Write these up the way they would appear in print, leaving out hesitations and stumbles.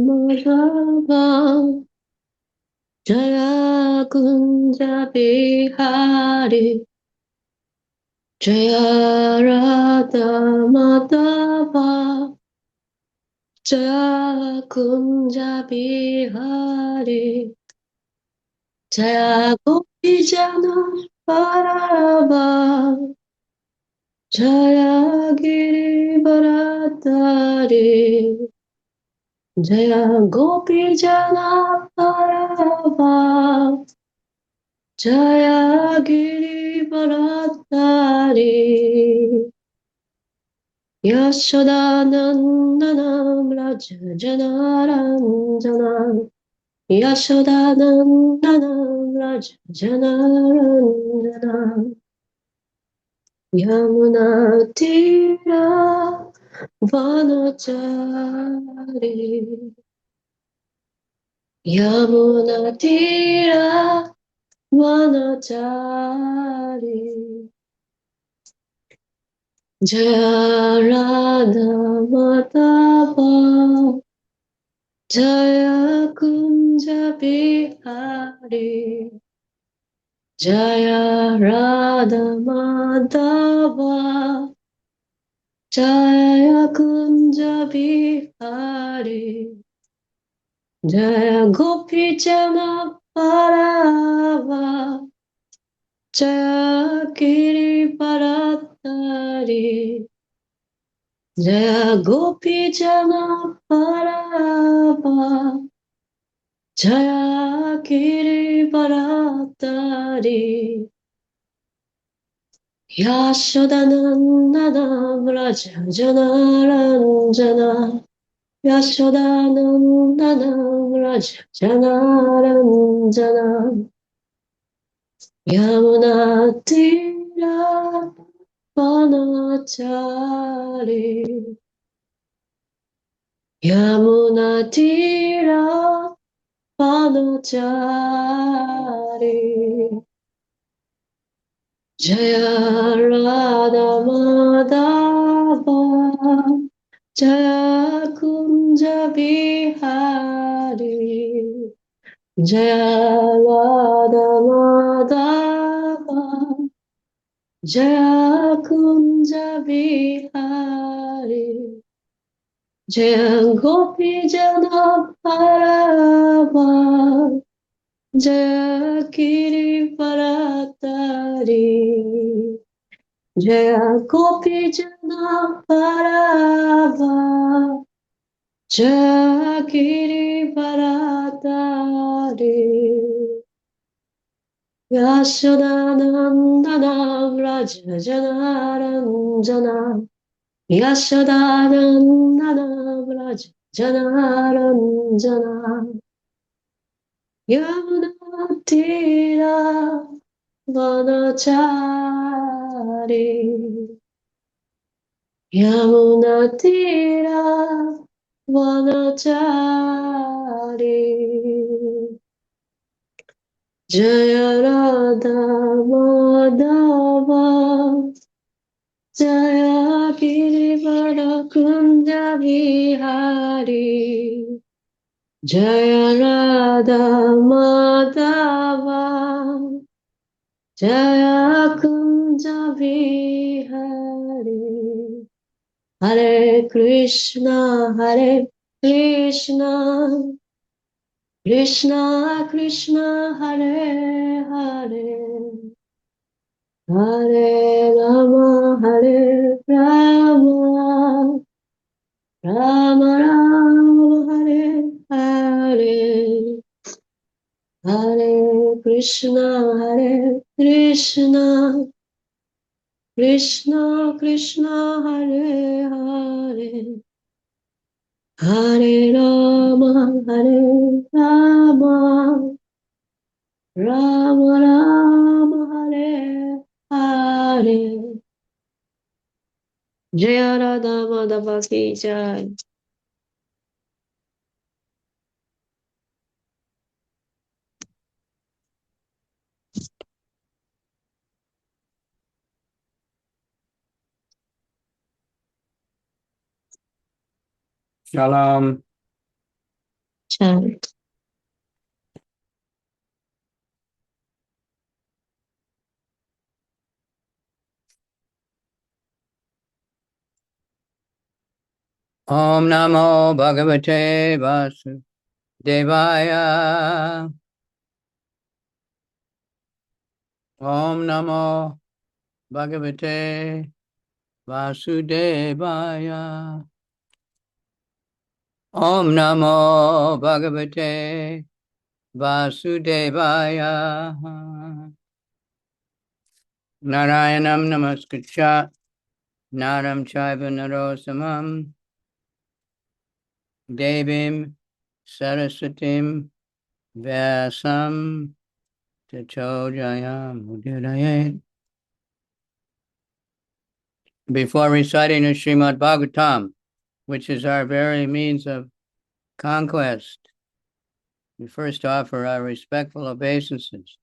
Madhava Jaya Kunja Bihari Jaya Radha Madhava Jaya Kunja Bihari Jaya Gopi Jana Parava Jaya Giri Bharadari Jaya Gopi Jana Parava Jaya Giri Bharadari Yashodanandanam Raja Janaranjana Yashodanandanam Raja Janaranjana Yamuna Tira Vanachari Yamuna Tira Vanachari Jaya Radha Madhava Jaya Kunja Bihari Jaya Radha Madhava Jaya Kunja Bihari Jaya Gopi Jana Parava Jaya Giri Bharadari Jaya Gopi Jana Parava Jaya Giri Bharadari Yashodanandanam Raja Janaranjana Yashodanandanam Raja Janaranjana Yamuna Tira Vanachari Yamuna Tira Vanachari Jaya Radha Madhava Jaya Kunja Bihari Jaya Radha Madhava Jaya Kunja Bihari Jaya Gopi Jana Parava Jaya Giri Bharadari Jaya Gopi Jana Parava Jaya Giri Bharadari Yashodanandanam Raja Janaranjana Yashodanandanam Raja Janaranjana Yamuna Tira Vanachari Yamuna Tira Vanachari Jaya Radha Madhava Jaya Girivara Kunja Vihari Jaya Radha Madhava Jaya Kunja Vihari Hare Krishna Krishna Krishna Hare Hare Hare Rama Rama Rama Hare Hare Hare Krishna Krishna Krishna Hare Hare Hare Rama Rama Rama Hare Hare Jaya Radha Madhava Ki Jai. Shalom. chant. Om Namo Bhagavate Vasudevaya. Om Namo Bhagavate Vasudevaya. Om Namo Bhagavate Vasudevaya. Narayanam Namaskritya Naram Chaiva Narosamam Devim Saraswatim Vyasam Tato Jayam Udirayet. Before reciting the Srimad Bhagavatam, which is our very means of conquest, we first offer our respectful obeisances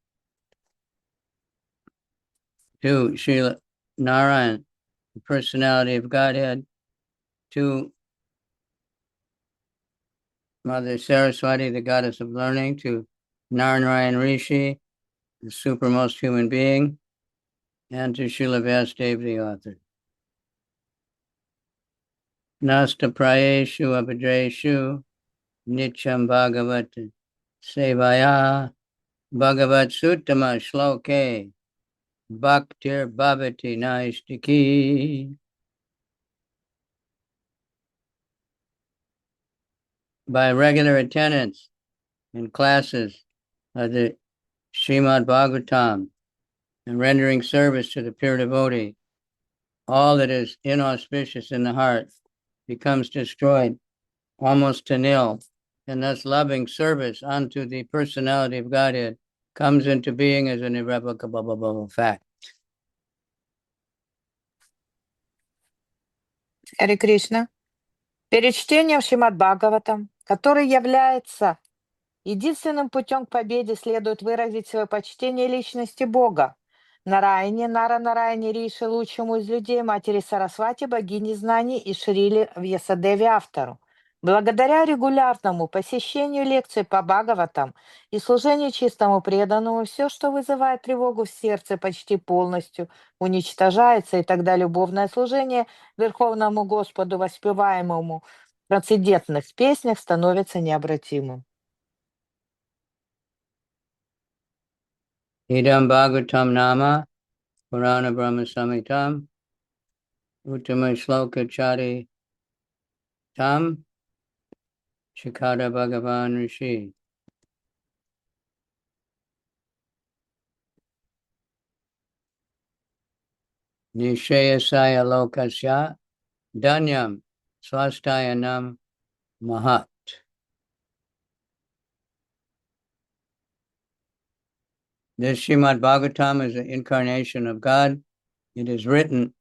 to Srila Narayan, the personality of Godhead, to Mother Saraswati, the goddess of learning, to Narayan Rishi, the supermost human being, and to Srila Vyasadeva, the author. Nasta prayeshu abhadreshu nityam bhagavat sevaya bhagavat suttama shloke bhaktir bhavati naistiki. By regular attendance in classes of the Srimad Bhagavatam and rendering service to the pure devotee, all that is inauspicious in the heart becomes destroyed almost to nil, and thus loving service unto the personality of Godhead comes into being as an irrevocable fact. Харе Кришна. Перед чтением Шримад Бхагаватам, который является единственным путем к победе, следует выразить свое почтение личности Бога, Нараяне, Нараяне Риши, лучшему из людей, матери Сарасвати, богини знаний, и Шриле Вьясадеве, автору. Благодаря регулярному посещению лекций по Бхагаватам и служению чистому преданному, все, что вызывает тревогу в сердце, почти полностью уничтожается, и тогда любовное служение Верховному Господу, воспеваемому в трансцендентных песнях, становится необратимым. Idam Bhagavatam Nama Purana Brahma Samhitam Uttama Shloka Chari Tam Shikara Bhagavan Rishi. Nishayasaya Lokasya Danyam Swastayanam Mahat. This Srimad Bhagavatam is an incarnation of God. It is written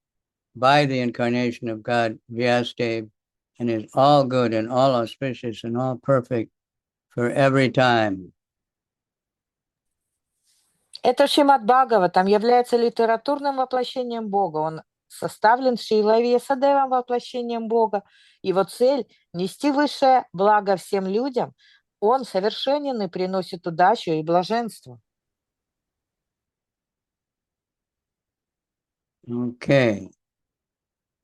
by the incarnation of God, Vyasadeva, and is all good and all auspicious and all perfect for every time. Это Шримад Бхагаватам является литературным воплощением Бога. Он составлен Шрилой Вьясадевом, воплощением Бога. Его цель — нести высшее благо всем людям. Он совершенен и приносит удачу и блаженство. Okay.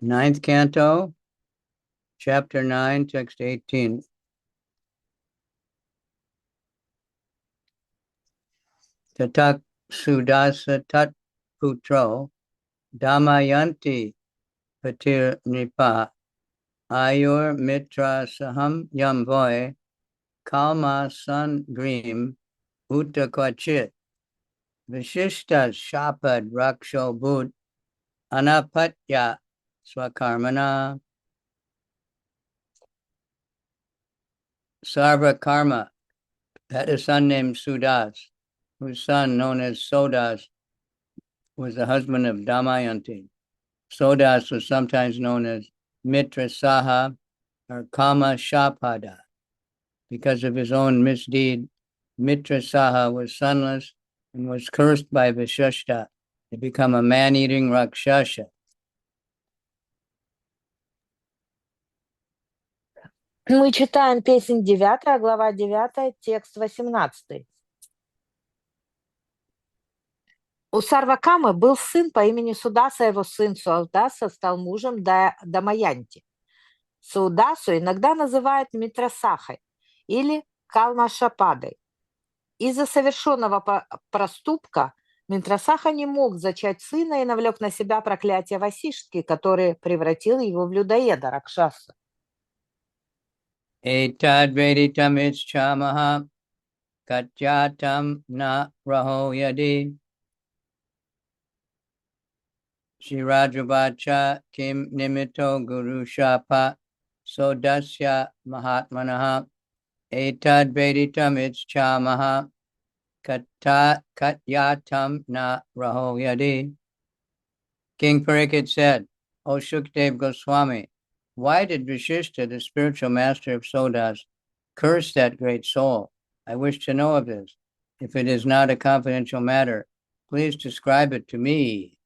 9th Canto, Chapter 9, Text 18. Tatak Sudasa Tat Putro Damayanti Patir Nipa Ayur Mitra Saham Yamvoy Kalma Sun Grim Uttakwachit Vishishta Shapad Raksho Bhut Anapatya Swakarmana. Sarva Karma had a son named Sudas, whose son, known as Sodas, was the husband of Damayanti. Sodas was sometimes known as Mitra Saha or Kama Shapada. Because of his own misdeed, Mitra Saha was sonless and was cursed by Vishishta to become a man-eating Rakshasha. Мы читаем песнь 9, глава 9, текст 18. У Сарвакамы был сын по имени Судаса, его сын Суадаса стал мужем Дамаянти. Саудасу иногда называют Митрасахой или Калмашападой. Из-за совершенного проступка Митрасаха не мог зачать сына и навлек на себя проклятие Васиштхи, который превратил его в людоеда Ракшаса. Etad veditam ischamaha katyatam na raho yadi Shirajavacha kim nimito guru shapa sodasya mahatmanaha Etad veditam ischamaha katyatam na raho yadi. King Pariksit said, O Shukdev Goswami, why did Vishishta, the spiritual master of Sodas, curse that great soul? I wish to know of this. If it is not a confidential matter, please describe it to me.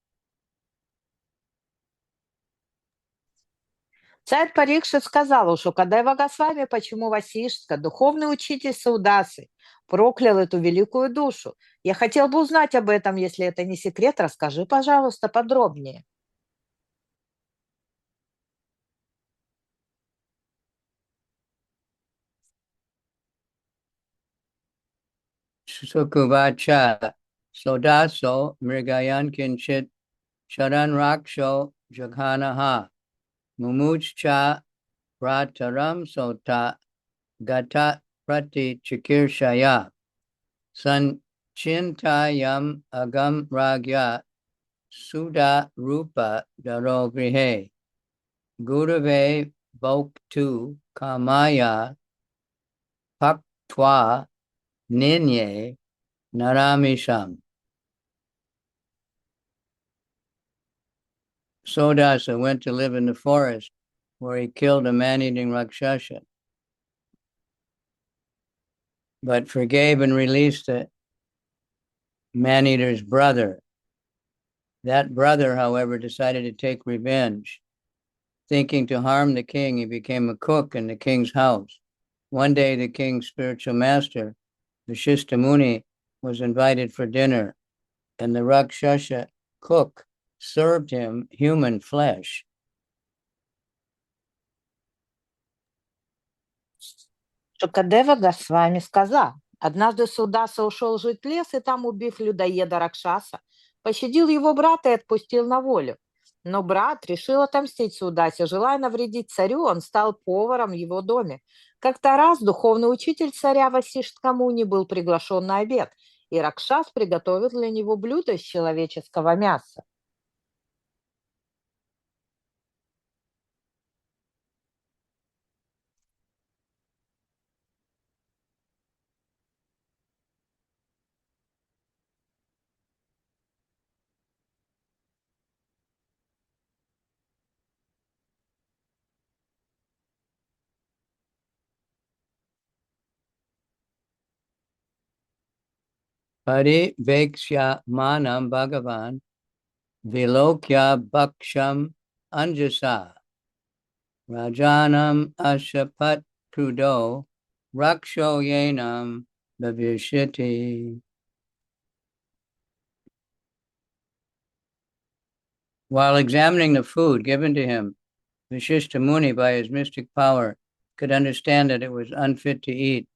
Царь Парикшит сказал у Шукадева Госвами, почему Васиштха, духовный учитель Саудасы, проклял эту великую душу. Я хотел бы узнать об этом, если это не секрет, расскажи, пожалуйста, подробнее. Sukuvacha Sodaso Mrigayan Kinchit Sharan Raksho Jaghanaha Mumuchcha Prataram Sota Gata Prati Chikirshaya Sanchintayam Agam Ragya Suda Rupa Daro Grihe Gurave Bhoktu Kamaya Paktwa Ninye Naramisham. Sodasa went to live in the forest where he killed a man-eating Rakshasa, but forgave and released the man-eater's brother. That brother, however, decided to take revenge. Thinking to harm the king, he became a cook in the king's house. One day, the king's spiritual master, Vashishta Muni, was invited for dinner, and the Rakshasa cook served him human flesh. Шукадева Госвами сказал, однажды Судаса ушел жить в лес, и там, убив людоеда Ракшаса, пощадил его брата и отпустил на волю. Но брат решил отомстить Судасе. Желая навредить царю, он стал поваром в его доме. Как-то раз духовный учитель царя Васиштха Муни был приглашен на обед, и Ракшас приготовил для него блюдо из человеческого мяса. Pari Veksya Manam Bhagavan Vilokya Bhaksham Anjasa Rajanam Ashapat Krudo Raksho Yenam Bhavishiti. While examining the food given to him, Vashishta Muni, by his mystic power, could understand that it was unfit to eat,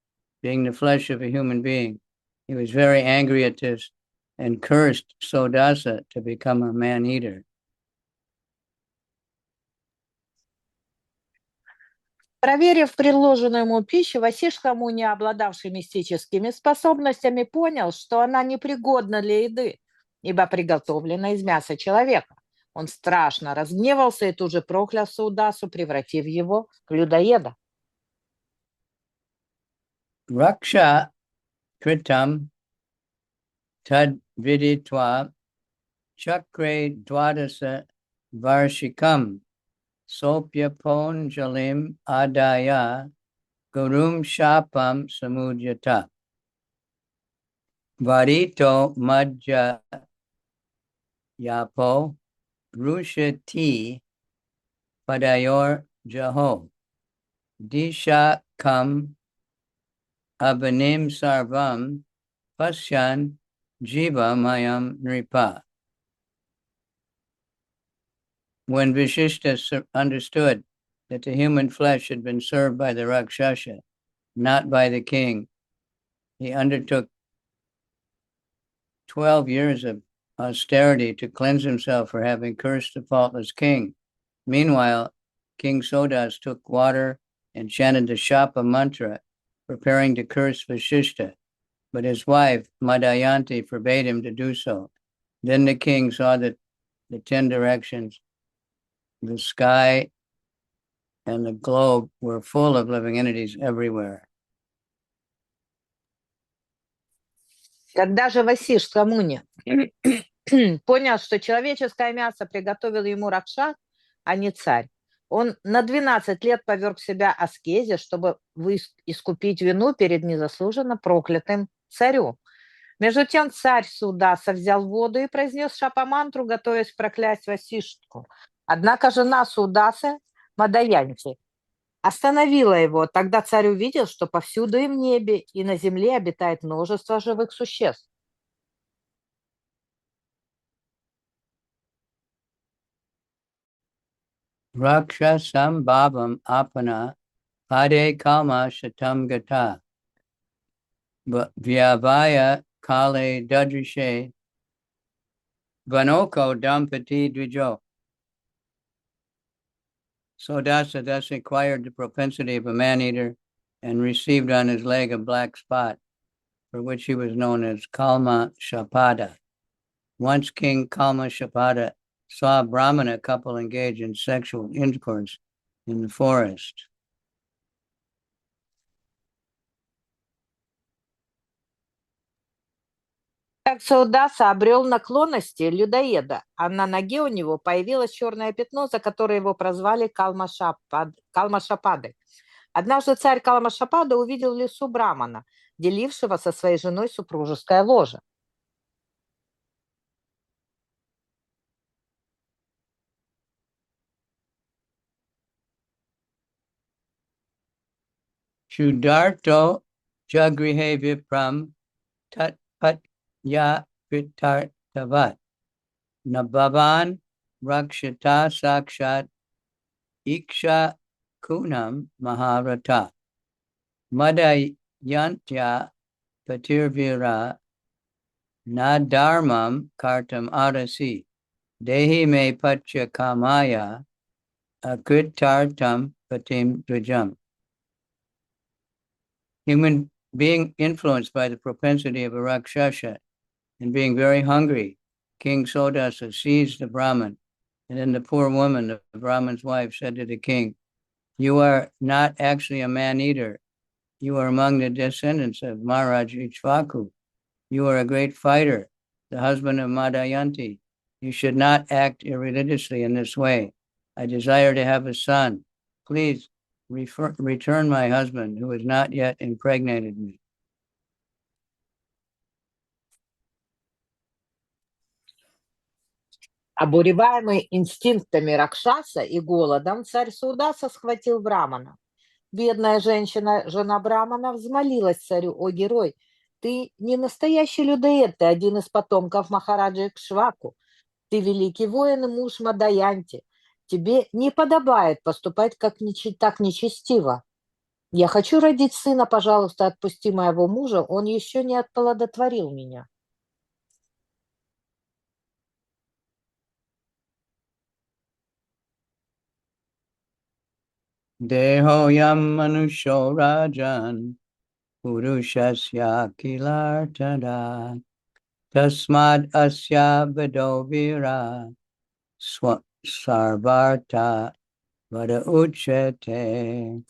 being the flesh of a human being. He was very angry at this and cursed Sodasa to become a man-eater. Проверив предложенную ему пищу, Васиштха Муни, обладавший мистическими способностями, понял, что она непригодна для еды, ибо приготовлена из мяса человека. Он страшно разгневался и тут же проклял Саудасу, превратив его в людоеда. Raksha Kritam Tad Viditva Chakre Dwadasa Varshikam Sopya Ponjalim Adaya Gurum Shapam Samudyata Varito Madhya Yapo Rushati Padayor Jaho Disha kam abanim sarvam pasyan jiva mayam nripa. When Vishishta understood that the human flesh had been served by the Rakshasa, not by the king, he undertook 12 years of austerity to cleanse himself for having cursed the faultless king. Meanwhile, King Sodas took water and chanted the Shapa mantra, preparing to curse Vashishta, but his wife, Madhyanti, forbade him to do so. Then the king saw that the 10 directions, the sky, and the globe were full of living entities everywhere. Когда же Васиштха Муни понял, что человеческое мясо приготовил ему Ракшас, а не царь, он на 12 лет поверг себя аскезе, чтобы искупить вину перед незаслуженно проклятым царем. Между тем царь Судаса взял воду и произнес шапамантру, готовясь проклясть Васиштху. Однако жена Судаса, Мадхянти, остановила его. Тогда царь увидел, что повсюду и в небе, и на земле обитает множество живых существ. Rakshasam bhavam apana pade kalma shatam gata vyavaya kale dadrishe vanoko dampati dvijo. Sodasa thus acquired the propensity of a man-eater and received on his leg a black spot, for which he was known as Kalma Shapada. Once King Kalma Shapada saw a Brahmana couple engage in sexual intercourse in the forest. Как Саудаса обрел наклонности людоеда, а на ноге у него появилось черное пятно, за которое его прозвали Калмашападой. Однажды царь Калмашапада увидел в лесу брамана, делившего со своей женой супружеское ложе. Shudarto jagrihe vipram tat pat ya vitartavat nabhavan rakshata sakshat iksha kunam maharata madayantya patirvira nadarmam kartam arasi dehi me pacha kamaya akritartam patim dvijam. Human being influenced by the propensity of a Rakshasa and being very hungry, King Sodasa seized the Brahmin, and then the poor woman, the Brahmin's wife, said to the king, "You are not actually a man-eater. You are among the descendants of Maharaj Ichvaku. You are a great fighter, the husband of Madhyanti. You should not act irreligiously in this way. I desire to have a son. Please return my husband who has not yet impregnated me." Обуреваемый инстинктами Ракшаса и голодом, царь Саудаса схватил Брамана. Бедная женщина, жена Брамана, взмолилась царю: «О герой, ты не настоящий людоед, ты один из потомков Махараджа Икшваку. Ты великий воин и муж Мадхянти. Тебе не подобает поступать так нечестиво. Я хочу родить сына, пожалуйста, отпусти моего мужа, он еще не оплодотворил меня». Dehoyam manusho rajan purushasya kilartada tasmad asya vidovira sarvarta vada uchete.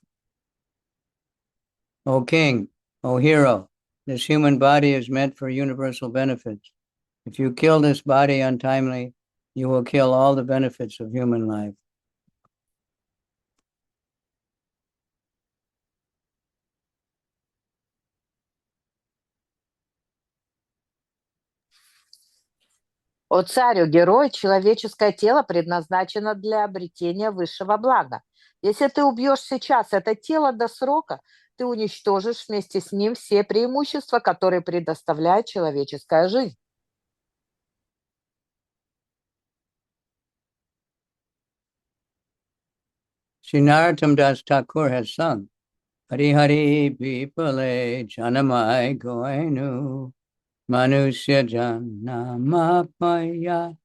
O king, O hero, this human body is meant for universal benefits. If you kill this body untimely, you will kill all the benefits of human life. О царю-герой, человеческое тело предназначено для обретения высшего блага. Если ты убьешь сейчас это тело до срока, ты уничтожишь вместе с ним все преимущества, которые предоставляет человеческая жизнь. Sri Narottam Das Thakur has sung, Hari Hari Vipale Janamai Goenu Manusya Janamapaya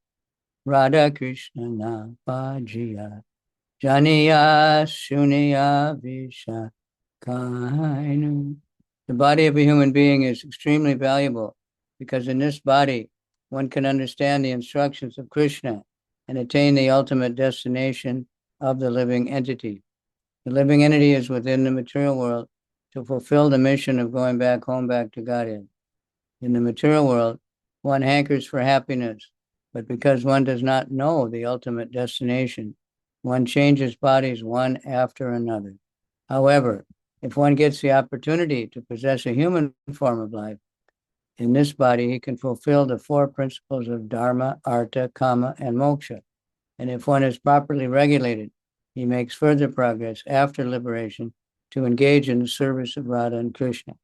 Radha Krishna Napajiya Janiya Shuniya Visha Kainu. The body of a human being is extremely valuable because in this body one can understand the instructions of Krishna and attain the ultimate destination of the living entity. The living entity is within the material world to fulfill the mission of going back home, back to Godhead. In the material world, one hankers for happiness, but because one does not know the ultimate destination, one changes bodies one after another. However, if one gets the opportunity to possess a human form of life, in this body he can fulfill the four principles of Dharma, Artha, Kama, and Moksha. And if one is properly regulated, he makes further progress after liberation to engage in the service of Radha and Krishna.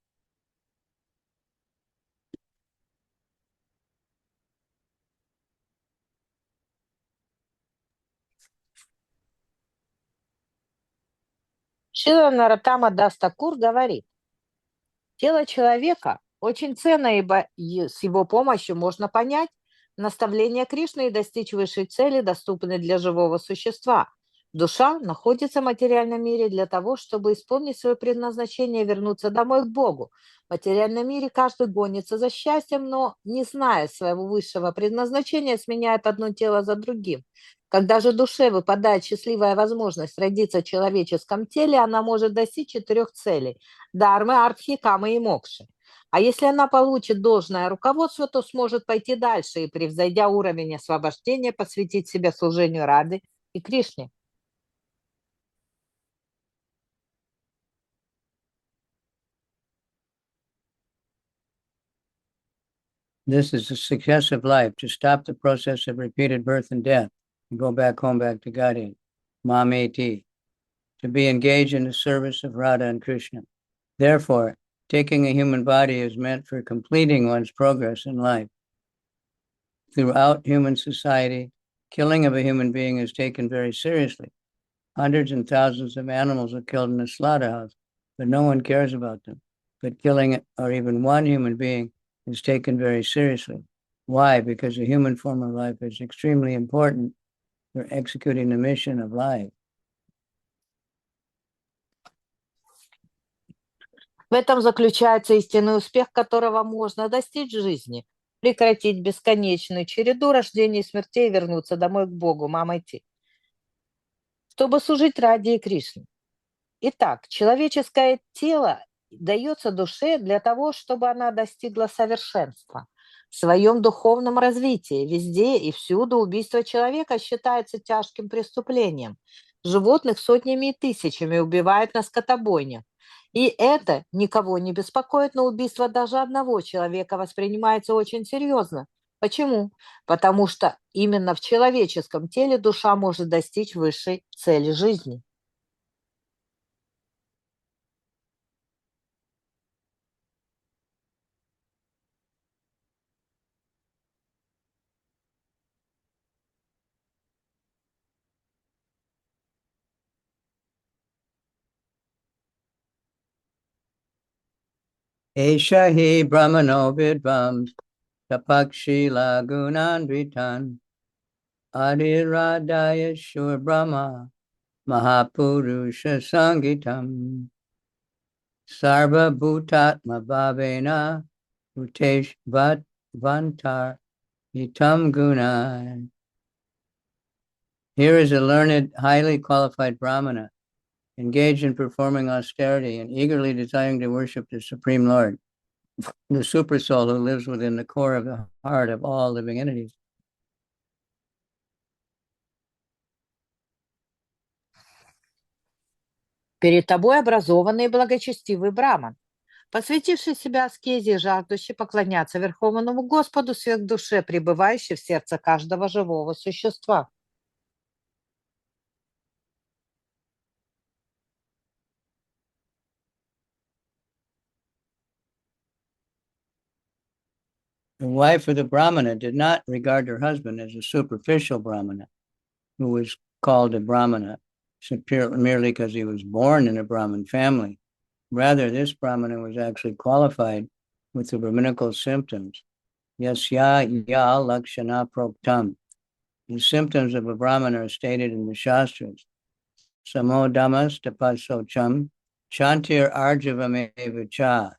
Шрила Нароттама Дас Такур говорит, тело человека очень ценно, ибо с его помощью можно понять наставление Кришны и достичь высшей цели, доступной для живого существа. Душа находится в материальном мире для того, чтобы исполнить свое предназначение и вернуться домой к Богу. В материальном мире каждый гонится за счастьем, но, не зная своего высшего предназначения, сменяет одно тело за другим. Когда же душе выпадает счастливая возможность родиться в человеческом теле, она может достичь 4 целей – дharмы, артхи, камы и мокши. А если она получит должное руководство, то сможет пойти дальше и, превзойдя уровень освобождения, посвятить себя служению Рады и Кришне. This is a successive life to stop the process of repeated birth and death and go back home, back to Godhead, Mameti, to be engaged in the service of Radha and Krishna. Therefore, taking a human body is meant for completing one's progress in life. Throughout human society, killing of a human being is taken very seriously. Hundreds and thousands of animals are killed in the slaughterhouse, but no one cares about them. But killing or even one human being is taken very seriously. Why? Because the human form of life is extremely important for executing the mission of life. В этом заключается истинный успех, которого можно достичь в жизни. Прекратить бесконечную череду рождений и смертей и вернуться домой к Богу, Мамайти, чтобы служить ради Кришны. Итак, человеческое тело дается душе для того, чтобы она достигла совершенства. В своем духовном развитии везде и всюду убийство человека считается тяжким преступлением. Животных сотнями и тысячами убивают на скотобойнях. И это никого не беспокоит, но убийство даже одного человека воспринимается очень серьезно. Почему? Потому что именно в человеческом теле душа может достичь высшей цели жизни. Esha hi brahmano vidvam tapakshi lagunan vitan adiradaya shur brahma mahapurusha sangitam sarva bhutatma bhavena utesh vantar hitam gunai. Here is a learned, highly qualified brahmana, engaged in performing austerity and eagerly desiring to worship the Supreme Lord, the super soul who lives within the core of the heart of all living entities. Перед тобой образованный и благочестивый браман, посвятивший себя аскезе и жаждущий поклоняться Верховному Господу сверх душе, пребывающей в сердце каждого живого существа. The wife of the Brahmana did not regard her husband as a superficial Brahmana, who was called a Brahmana merely because he was born in a Brahmin family. Rather, this Brahmana was actually qualified with the Brahminical symptoms. Yasya ya lakshana proktam. The symptoms of a Brahmana are stated in the Shastras. Samodamas tapasocham, chantir arjavam evacha,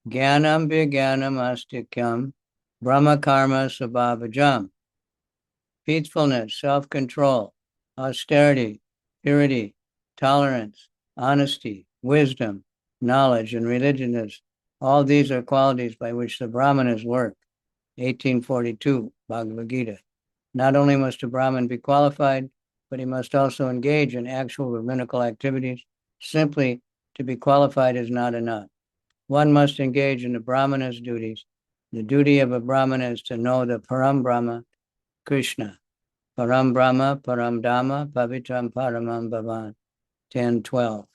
jnanam vijnanam astikyam, brahma karma sabhavajam. Peacefulness, self-control, austerity, purity, tolerance, honesty, wisdom, knowledge, and religiousness. All these are qualities by which the Brahmanas work. 1842, Bhagavad Gita. Not only must a Brahmin be qualified, but he must also engage in actual Brahminical activities. Simply to be qualified is not enough. One must engage in the Brahmana's duties. The duty of a Brahmana is to know the Param Brahma, Krishna. Param Brahma, Param Dhamma, Pavitram Paramam Bhavan. 10:12.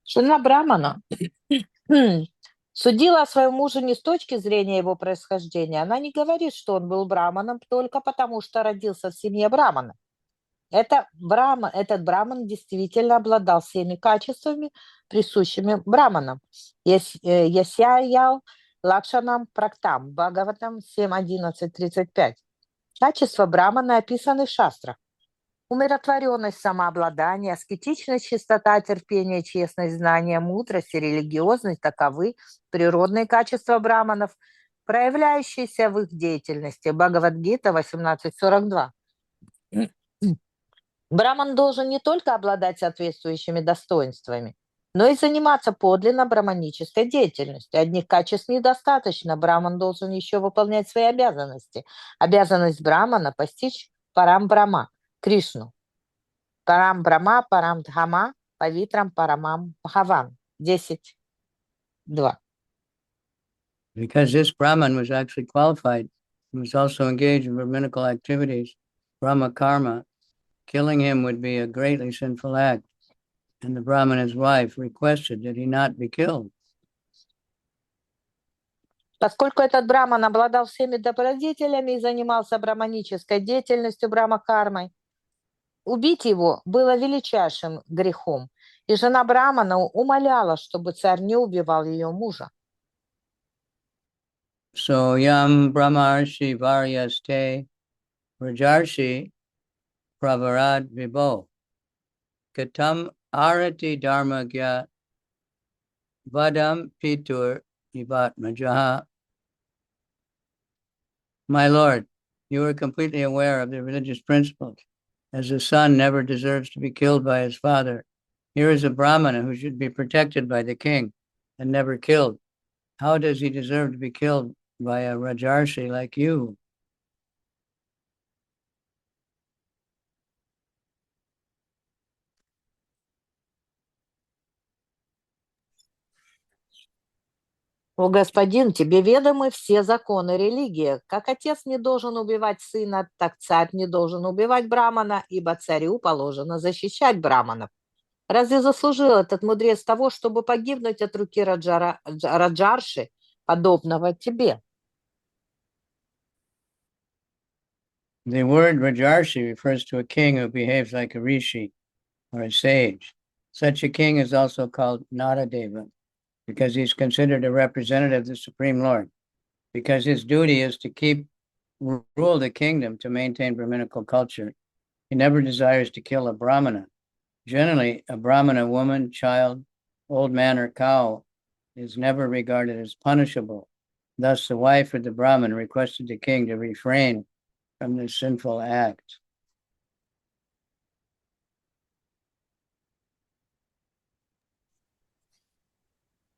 Жена Брамана судила о своем муже не с точки зрения его происхождения. Она не говорит, что он был браманом только потому, что родился в семье брамана. Этот браман действительно обладал всеми качествами, присущими браманам. Ясяял Лакшанам Практам, Бхагаватам 7.11.35. Качества брамана описаны в шастрах. Умиротворенность, самообладание, аскетичность, чистота, терпение, честность, знание, мудрость и религиозность – таковы природные качества браманов, проявляющиеся в их деятельности. Бхагавад-гита 18.42. Браман должен не только обладать соответствующими достоинствами, но и заниматься подлинно браманической деятельностью. Одних качеств недостаточно, браман должен еще выполнять свои обязанности. Обязанность брамана – постичь парам брама, Кришну. Парам брама, парам дхама, павитрам парамам бхаван. 10.2. Because this Brahman was actually qualified, he was also engaged in Brahminical activities, Brahma karma. Killing him would be a greatly sinful act, and the Brahmana's wife requested that he not be killed. Поскольку этот браман обладал всеми добродетелями и занимался браманической деятельностью брахма-кармой, убить его было величайшим грехом, и жена брамана умоляла, чтобы царь не убивал ее мужа. So yam brahmarshi varyaste rajarshi pravarad vibho katam arati dharmagya vadam pitur ivatmajaha. My Lord, you are completely aware of the religious principles. As a son never deserves to be killed by his father, here is a Brahmana who should be protected by the king and never killed. How does he deserve to be killed by a Rajarshi like you? О, господин, тебе ведомы все законы религии. Как отец не должен убивать сына, так царь не должен убивать брамана, ибо царю положено защищать браманов. Разве заслужил этот мудрец того, чтобы погибнуть от руки Раджарши, подобного тебе? The word Rajarshi refers to a king who behaves like a rishi or a sage. Such a king is also called Naradeva, because he's considered a representative of the Supreme Lord, because his duty is to rule the kingdom to maintain Brahminical culture. He never desires to kill a Brahmana. Generally, a Brahmana woman, child, old man, or cow is never regarded as punishable. Thus, the wife of the Brahmin requested the king to refrain from this sinful act.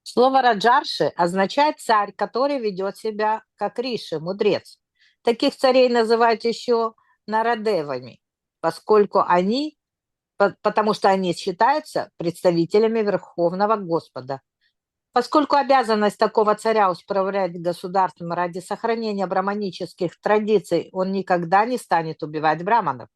Слово «раджарши» означает «царь, который ведет себя как риши, мудрец». Таких царей называют еще нарадевами, потому что они считаются представителями Верховного Господа. Поскольку обязанность такого царя управлять государством ради сохранения браманических традиций, он никогда не станет убивать браманов.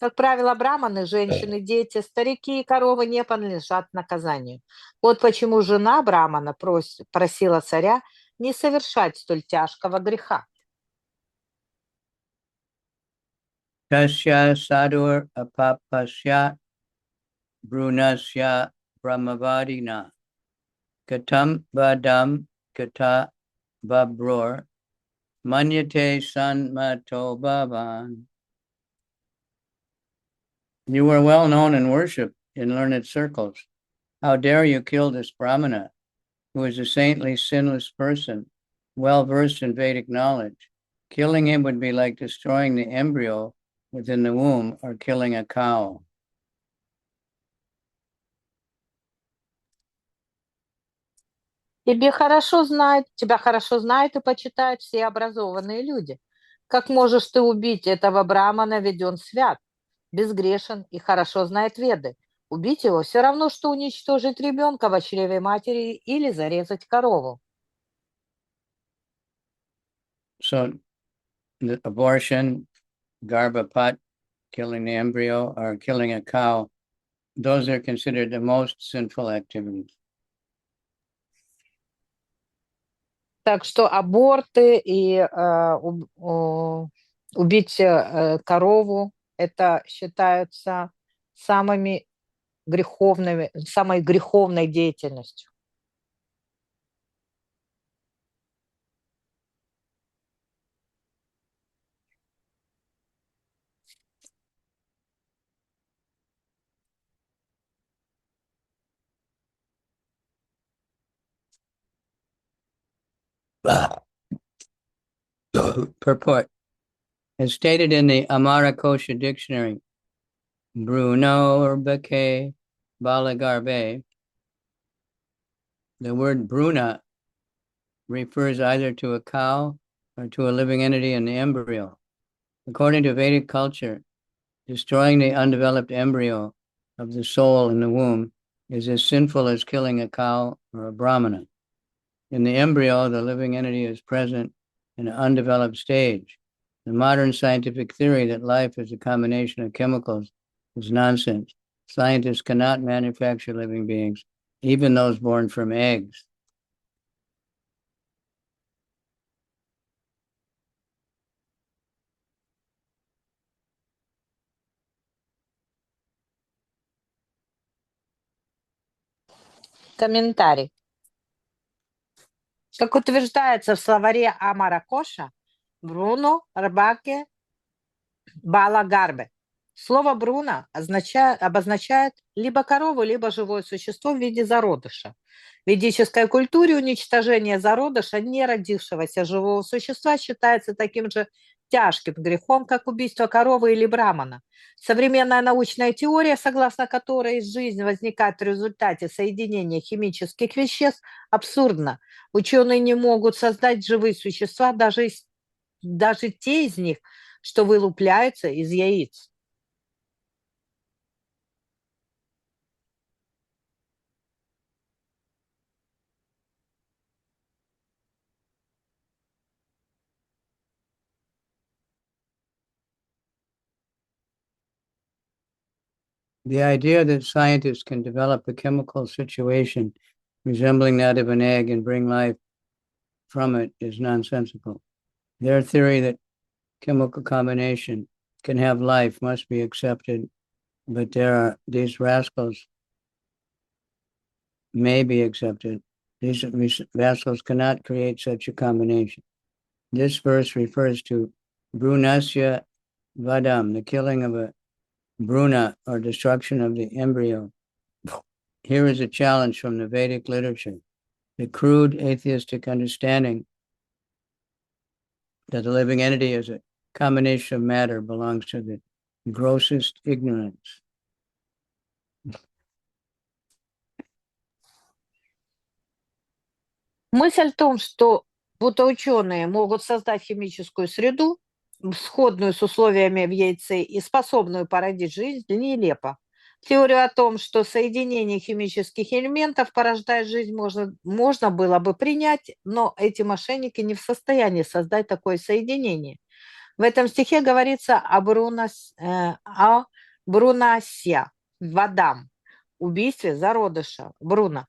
Как правило, браманы, женщины, дети, старики и коровы не подлежат наказанию. Вот почему жена брамана просила царя не совершать столь тяжкого греха. Tasya sadur apapasya brunasya brahmavadina katam vadam kata babror manyate sanmato bhavan. You were well known and worshipped in learned circles. How dare you kill this Brahmana, who is a saintly, sinless person, well versed in Vedic knowledge? Killing him would be like destroying the embryo within the womb or killing a cow. Тебя хорошо знают и почитают все образованные люди. Как можешь ты убить этого брамана, ведь он свят, безгрешен и хорошо знает Веды? Убить его все равно, что уничтожить ребенка в чреве матери или зарезать корову. So the abortion, garbhapat, killing the embryo, or killing a cow, those are considered the most sinful activities. Так что аборты и убить корову – это считаются самой греховной деятельностью. Purport. As stated in the Amara Kosha Dictionary, Bruno or Beke Balagarbe, the word Bruna refers either to a cow or to a living entity in the embryo. According to Vedic culture, destroying the undeveloped embryo of the soul in the womb is as sinful as killing a cow or a brahmana. In the embryo, the living entity is present in an undeveloped stage. The modern scientific theory that life is a combination of chemicals is nonsense. Scientists cannot manufacture living beings, even those born from eggs. Комментарий. Как утверждается в словаре Амара Коша, Бруно Рбаке Балагарбе. Слово «бруно» обозначает либо корову, либо живое существо в виде зародыша. В ведической культуре уничтожение зародыша, не родившегося живого существа, считается таким же тяжким грехом, как убийство коровы или брамана. Современная научная теория, согласно которой жизнь возникает в результате соединения химических веществ, абсурдна. Ученые не могут создать живые существа, даже те из них, что вылупляются из яиц. The idea that scientists can develop a chemical situation resembling that of an egg and bring life from it is nonsensical. Their theory that chemical combination can have life must be accepted, but these rascals may be accepted. These rascals cannot create such a combination. This verse refers to Brunasya Vadam, the killing of a Bruna, or destruction of the embryo. Here is a challenge from the Vedic literature. The crude atheistic understanding that the living entity is a combination of matter belongs to the grossest ignorance. Мысль в том, что будто ученые могут создать химическую среду, сходную с условиями в яйце и способную породить жизнь, нелепо. Теорию о том, что соединение химических элементов порождает жизнь, можно было бы принять, но эти мошенники не в состоянии создать такое соединение. В этом стихе говорится о Брунася в Адам, убийстве зародыша Бруна.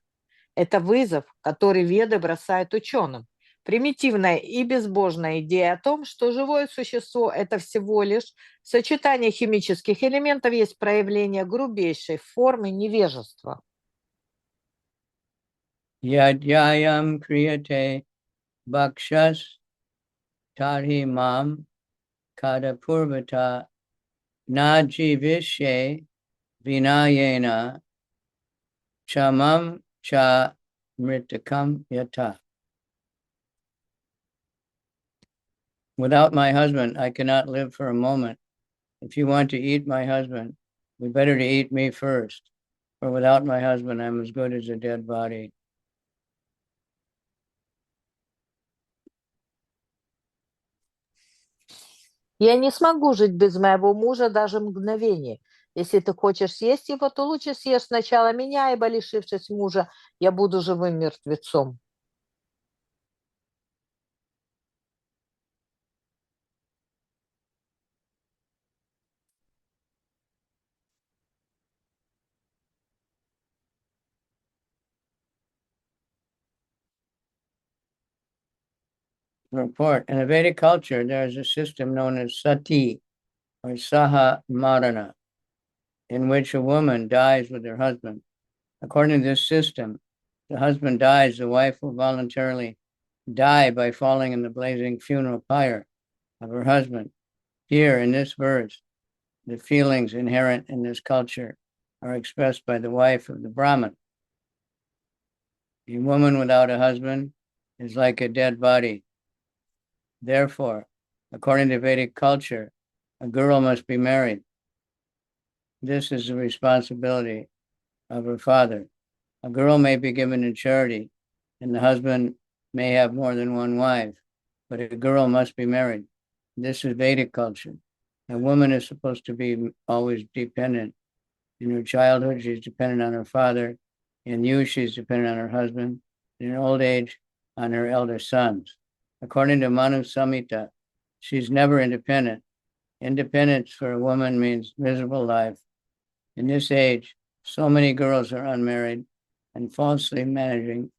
Это вызов, который Веды бросают ученым. Примитивная и безбожная идея о том, что живое существо – это всего лишь сочетание химических элементов, есть проявление грубейшей формы невежества. Yadhyayam kriyate bhakshas tadhi mam kadapurvata najivishe vinayena chamam cha mritakam yata. Without my husband, I cannot live for a moment. If you want to eat my husband, we better to eat me first. For without my husband, I'm as good as a dead body. Я не смогу жить без моего мужа даже мгновение. Если ты хочешь съесть его, то лучше съешь сначала меня, ибо, лишившись мужа, я буду живым мертвецом. Report. In a Vedic culture, there is a system known as sati, or saha marana, in which a woman dies with her husband. According to this system, the husband dies, the wife will voluntarily die by falling in the blazing funeral pyre of her husband. Here, in this verse, the feelings inherent in this culture are expressed by the wife of the Brahmin. A woman without a husband is like a dead body. Therefore, according to Vedic culture, a girl must be married. This is the responsibility of her father. A girl may be given in charity, and the husband may have more than one wife, but a girl must be married. This is Vedic culture. A woman is supposed to be always dependent. In her childhood, she's dependent on her father. In youth, she's dependent on her husband. In old age, on her elder sons. According to Manu Samhita, she's never independent. Independence for a woman means miserable life. In this age, so many girls are unmarried and falsely managing.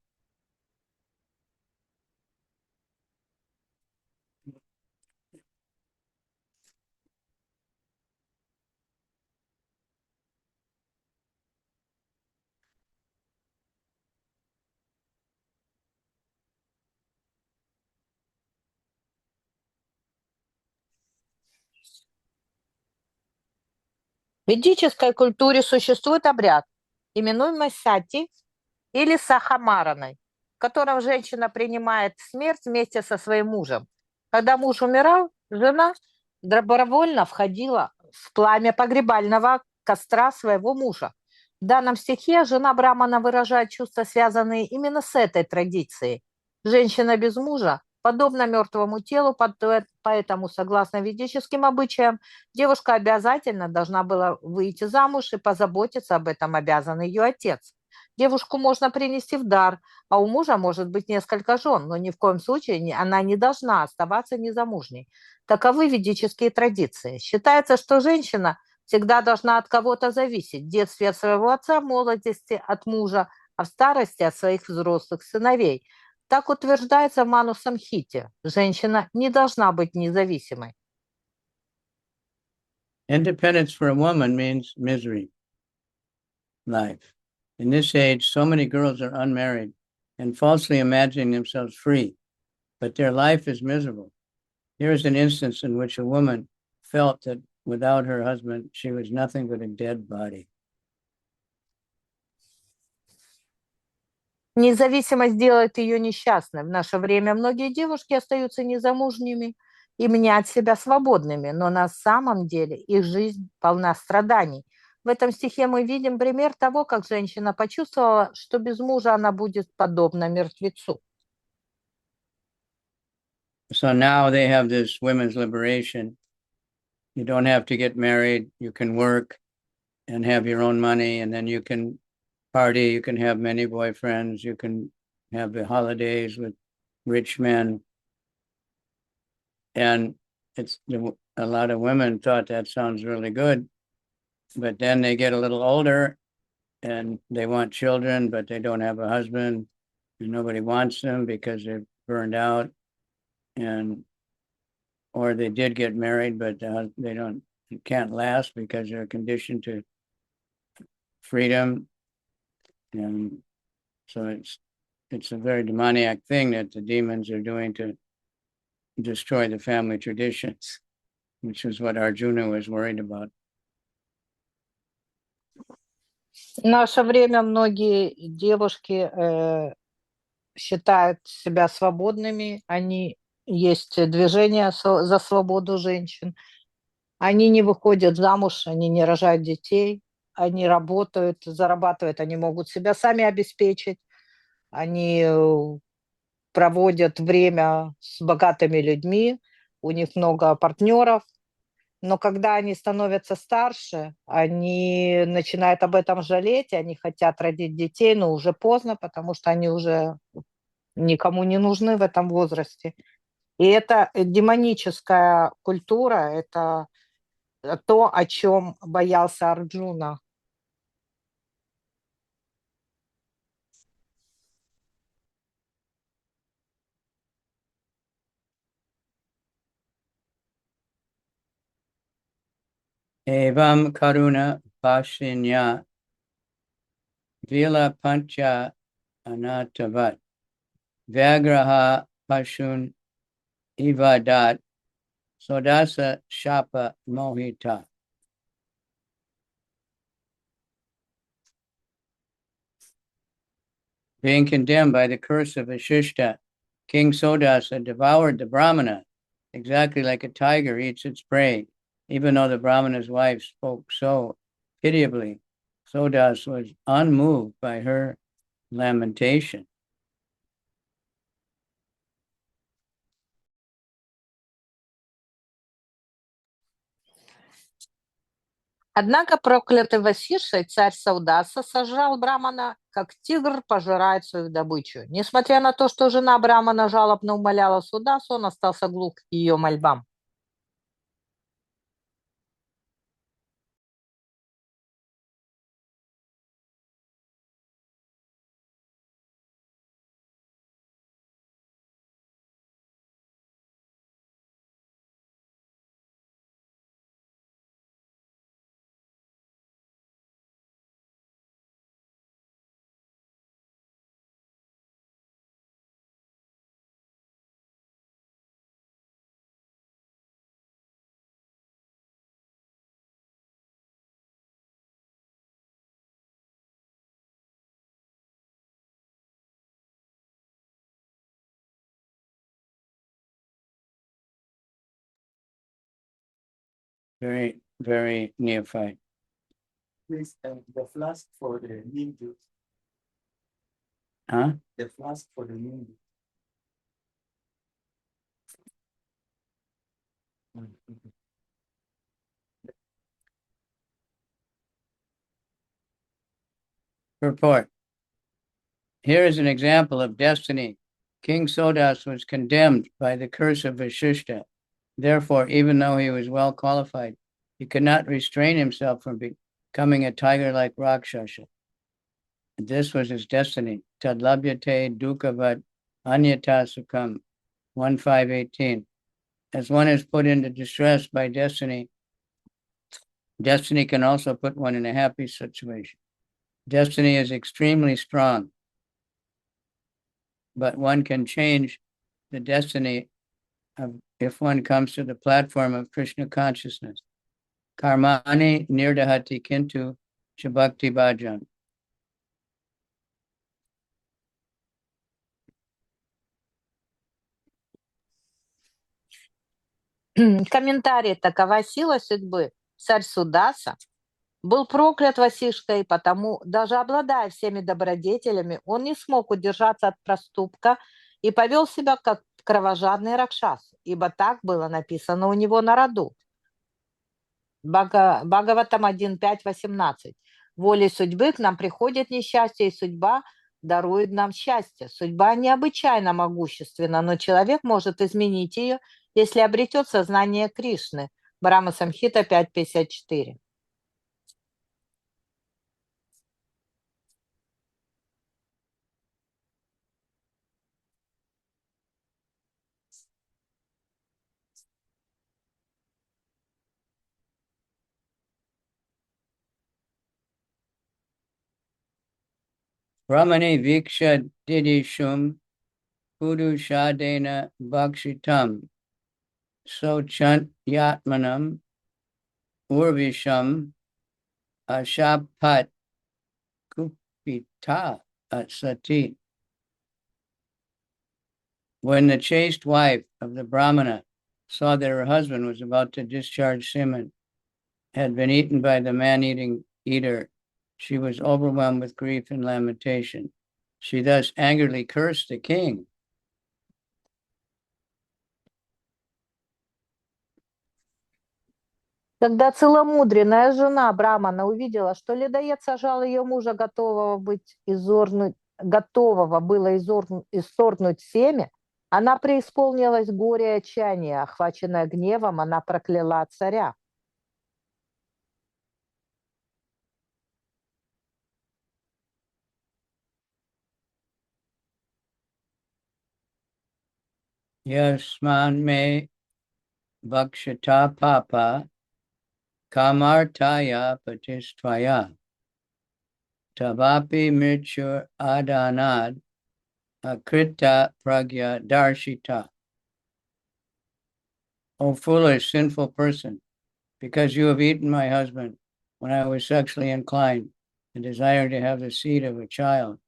В ведической культуре существует обряд, именуемый сати или сахамараной, в котором женщина принимает смерть вместе со своим мужем. Когда муж умирал, жена добровольно входила в пламя погребального костра своего мужа. В данном стихе жена Брахмана выражает чувства, связанные именно с этой традицией. Женщина без мужа подобно мертвому телу, поэтому, согласно ведическим обычаям, девушка обязательно должна была выйти замуж, и позаботиться об этом обязан ее отец. Девушку можно принести в дар, а у мужа может быть несколько жен, но ни в коем случае она не должна оставаться незамужней. Таковы ведические традиции. Считается, что женщина всегда должна от кого-то зависеть. В детстве от своего отца, в молодости от мужа, а в старости от своих взрослых сыновей. Так утверждается в Ману Самхите. Женщина не должна быть независимой. Independence for a woman means misery, life. In this age, so many girls are unmarried and falsely imagining themselves free, but their life is miserable. Here is an instance in which a woman felt that without her husband, she was nothing but a dead body. Независимость делает ее несчастной. В наше время многие девушки остаются незамужними и мнят себя свободными, но на самом деле их жизнь полна страданий. В этом стихе мы видим пример того, как женщина почувствовала, что без мужа она будет подобна мертвецу. So now they have this women's liberation. You don't have to get married. You can work and have your own money, and then you can party. You can have many boyfriends. You can have the holidays with rich men. And a lot of women thought that sounds really good. but then they get a little older and they want children, but they don't have a husband and nobody wants them because they're burned out, or they did get married, but they can't last because they're conditioned to freedom. And so it's a very demoniac thing that the demons are doing to destroy the family traditions, which is what Arjuna was worried about. В наше время многие девушки считают себя свободными, они есть движение за свободу женщин, они не выходят замуж, они не рожают детей, они работают, зарабатывают, они могут себя сами обеспечить, они проводят время с богатыми людьми, у них много партнеров, но когда они становятся старше, они начинают об этом жалеть, они хотят родить детей, но уже поздно, потому что они уже никому не нужны в этом возрасте. И это демоническая культура, это то, о чем боялся Арджуна. Evam karuna pashinya vila pancha anatavat vyagraha pashun ivadat sodasa shapa mohita. Being condemned by the curse of Vashishta, King Sodasa devoured the Brahmana exactly like a tiger eats its prey. Even though the Brahmana's wife spoke so pitiably, Sodas was unmoved by her lamentation. Однако проклятый Васишей, царь Саудаса, сожрал Брамана, как тигр пожирает свою добычу. Несмотря на то, что жена Брамана жалобно умоляла Судасу, он остался глух к ее мольбам. Very, very neophyte. Please, the flask for the neem juice. Huh? The flask for the neem juice. Purport. Here is an example of destiny. King Sodas was condemned by the curse of Vashishta. Therefore, even though he was well qualified, he could not restrain himself from becoming a tiger-like Rakshasa. This was his destiny. Tadlabhyate dukkhavat anyata sukham, 1:5:18. As one is put into distress by destiny, destiny can also put one in a happy situation. Destiny is extremely strong, but one can change the destiny if one comes to the platform of Krishna consciousness. Karmani nirdahati kintu chabhakti bhajan. Комментарий. Такова сила судьбы. Царь Судаса был проклят Васишкой, потому, даже обладая всеми добродетелями, он не смог удержаться от проступка и повел себя как кровожадный ракшас, ибо так было написано у него на роду. Бхагаватам 1.5.18. Волей судьбы к нам приходит несчастье, и судьба дарует нам счастье. Судьба необычайно могущественна, но человек может изменить ее, если обретет сознание Кришны. Брахма Самхита 5.54. Brahmani Viksha Didishum Purushadena Bhakshitam Sochant Yatmanam Urvisham Ashapat Kupita Sati. When the chaste wife of the Brahmana saw that her husband was about to discharge semen, had been eaten by the man-eating eater, she was overwhelmed with grief and lamentation. She thus angrily cursed the king. Когда целомудренная жена Брамана увидела, что ледоед сажал ее мужа, готового было исторгнуть семя, она преисполнилась горя и отчаяния, охваченная гневом, она прокляла царя. Yasman me bhakshata papa kamartaya patistvaya tavapi mrityur adanad akrita pragya darshita. O foolish, sinful person, because you have eaten my husband when I was sexually inclined and desired to have the seed of a child,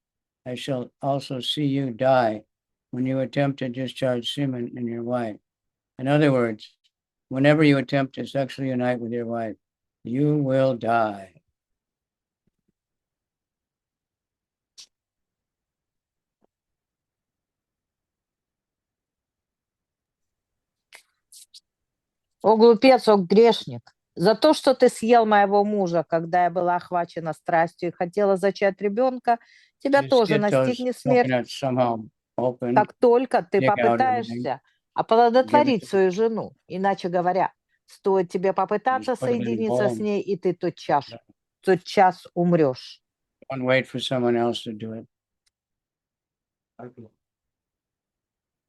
I shall also see you die when you attempt to discharge semen in your wife. In other words, whenever you attempt to sexually unite with your wife, you will die. О, глупец, о, грешник! За то, что ты съел моего мужа, когда я была охвачена страстью и хотела зачать ребенка, тебя Just тоже get those настигнет смерть, coconuts somehow open, как только ты dig out everything, попытаешься give it оплодотворить to свою жену. Иначе говоря, стоит тебе попытаться just put it in a соединиться с bowl. ней, и ты тотчас умрешь. Don't wait for someone else to do it.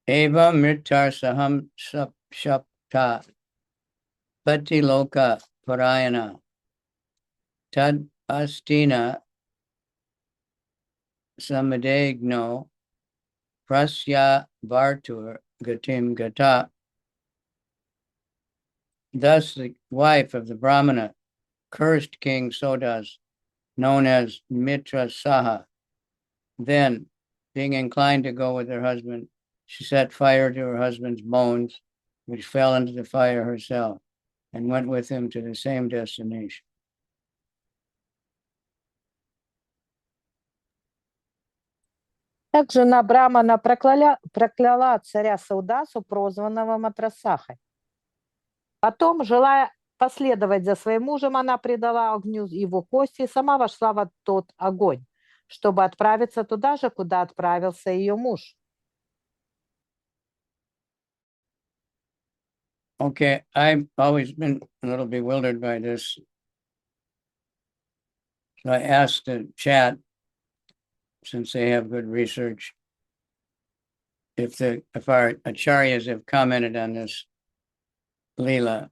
Eva mritar saham shapta pati loka parayana tad astina samadegno prasya vartur gatim gata. Thus the wife of the Brahmana cursed King Sodas, known as Mitra Saha. Then, being inclined to go with her husband, she set fire to her husband's bones, which fell into the fire herself, and went with him to the same destination. Так жена Брамана прокляла царя Саудасу, прозванного Матрасахой. Потом, желая последовать за своим мужем, она предала огню его кости и сама вошла в тот огонь, чтобы отправиться туда же, куда отправился ее муж. Okay, I've always been a little bewildered by this. So I asked the chat, since they have good research, if our acharyas have commented on this Leela.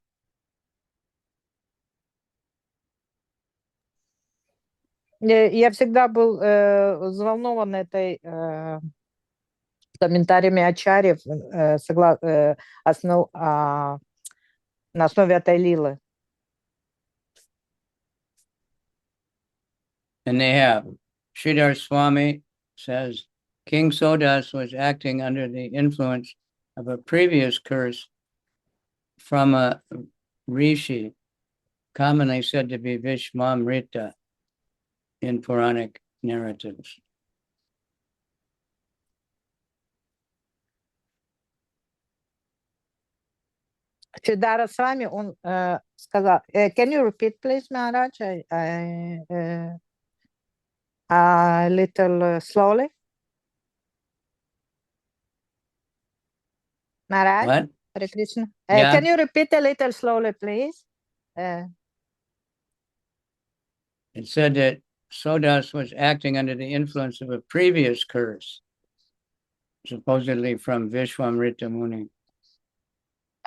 Я всегда был взволнован этой комментариями ачарьев на основе этой лилы. And they have. Sridhar Swami says, King Sodas was acting under the influence of a previous curse from a rishi, commonly said to be Vishwamrita in Puranic narratives. Сиддхара Свами, он сказал, can you repeat, please, Maharaj, a little slowly? Maharaj, What? Hare Krishna. Yeah. Can you repeat a little slowly, please? It said that Sodas was acting under the influence of a previous curse, supposedly from Vishwamrita Muni.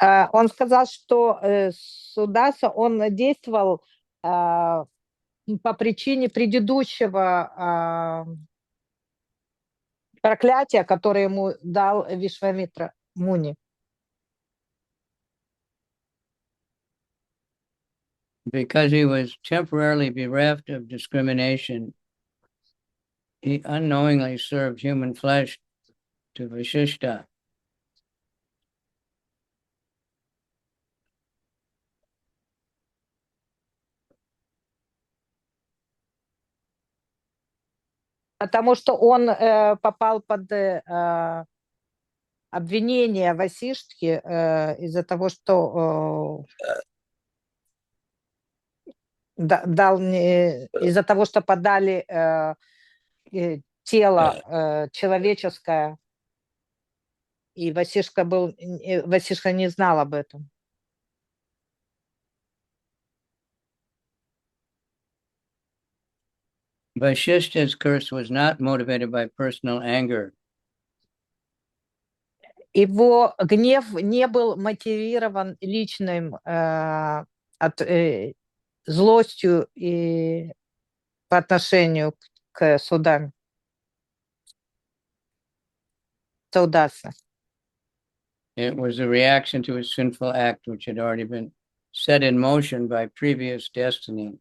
Он сказал, что Судаса, он действовал по причине предыдущего проклятие, которое ему дал Вишвамитра Муни. Because he was temporarily bereft of discrimination, he unknowingly served human flesh to Vashishta. Потому что он попал под обвинение Васиштхи из-за того, что из-за того, что подали тело человеческое, и Васишка не знал об этом. Vashishta's curse was not motivated by personal anger. Его гнев не был мотивирован личным злостью и по отношению к судам. Саудаса. It was a reaction to a sinful act which had already been set in motion by previous destiny.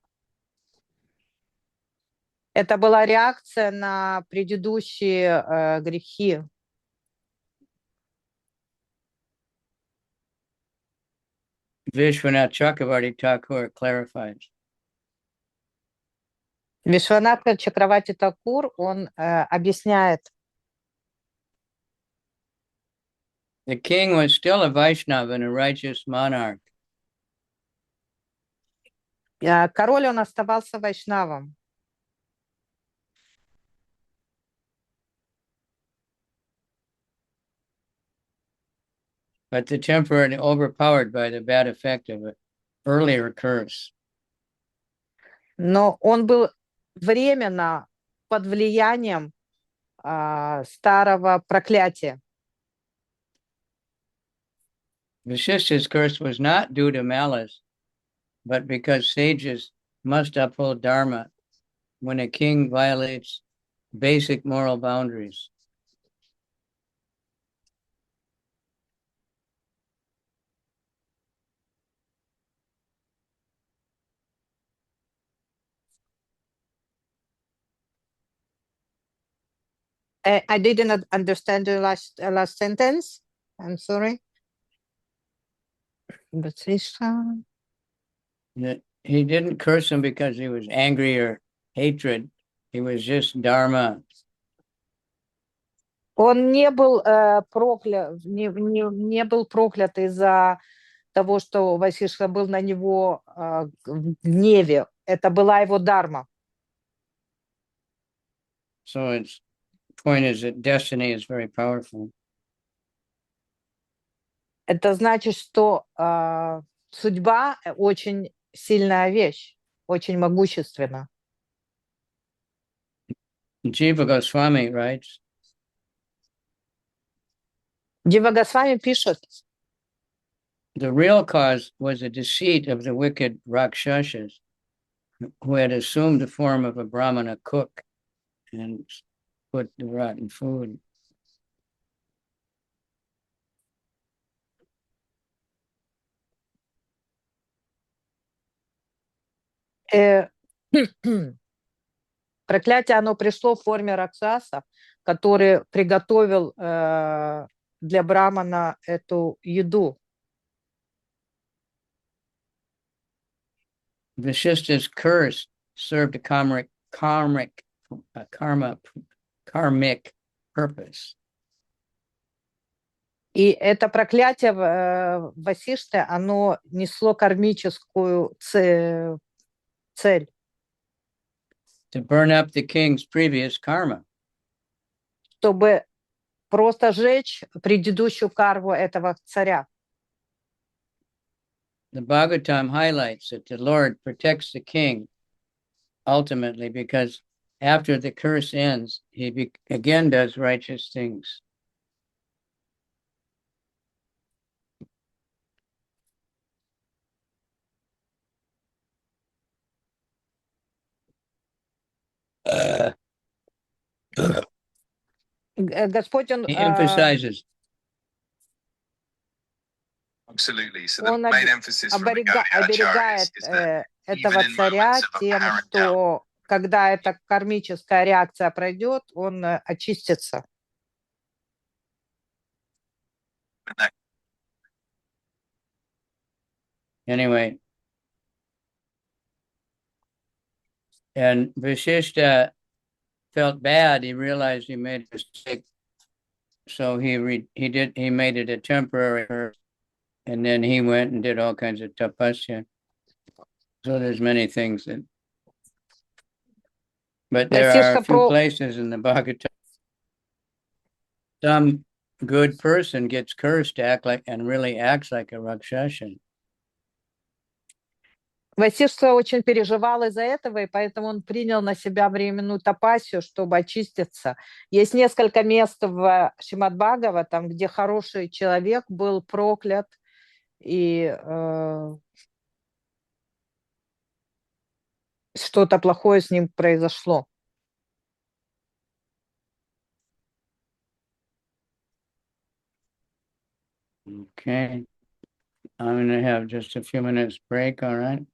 Это была реакция на предыдущие грехи. Vishwanath Chakravarti Thakur clarifies. Вишванатха Чакравати Такур, он объясняет. The king was still a Vaishnava and a righteous monarch. Король, он оставался вайшнавом. But the temporarily overpowered by the bad effect of an earlier curse. Но он был временно под влиянием старого проклятия. Vashishta's curse was not due to malice, but because sages must uphold dharma when a king violates basic moral boundaries. I didn't understand the last sentence. I'm sorry. That he didn't curse him because he was angry or hatred. He was just dharma. Он не был проклят из-за того, что Васишка был на него в гневе. Это была его дарма. So its point is that destiny is very powerful. Это значит, что судьба очень сильная вещь, очень могущественна. Jiva Goswami writes, Джива Госвами пишет, the real cause was a deceit of the wicked Rakshasas who had assumed the form of a Brahmana cook and put the rotten food. проклятие, оно пришло в форме Ракшаса, который приготовил для Брамана эту еду. Vashishta's curse served a karmic purpose. И это проклятие Васишты, оно несло кармическую цель. To burn up the king's previous karma. Чтобы просто сжечь предыдущую карму этого царя. The Bhagavatam highlights that the Lord protects the king ultimately because after the curse ends, he again does righteous things. Господь, Он, He emphasizes. Absolutely. So the он main emphasis from the Gaudiya оберегает Acharyas is that этого even in царя moments of тем, apparent doubt, что когда эта кармическая реакция пройдет, он очистится. when that Anyway, and Vashishta felt bad. He realized he made a mistake, so he made it a temporary, and then he went and did all kinds of tapasya. So there's many things that, but there are a few places in the Bhagavatam. Some good person gets cursed to act like and really acts like a Rakshasa. Васиштха очень переживал из-за этого, и поэтому он принял на себя временную тапасию, чтобы очиститься. Есть несколько мест в Шримад Бхагаватам, где хороший человек был проклят, и что-то плохое с ним произошло. Okay. I'm going to have just a few minutes break, all right?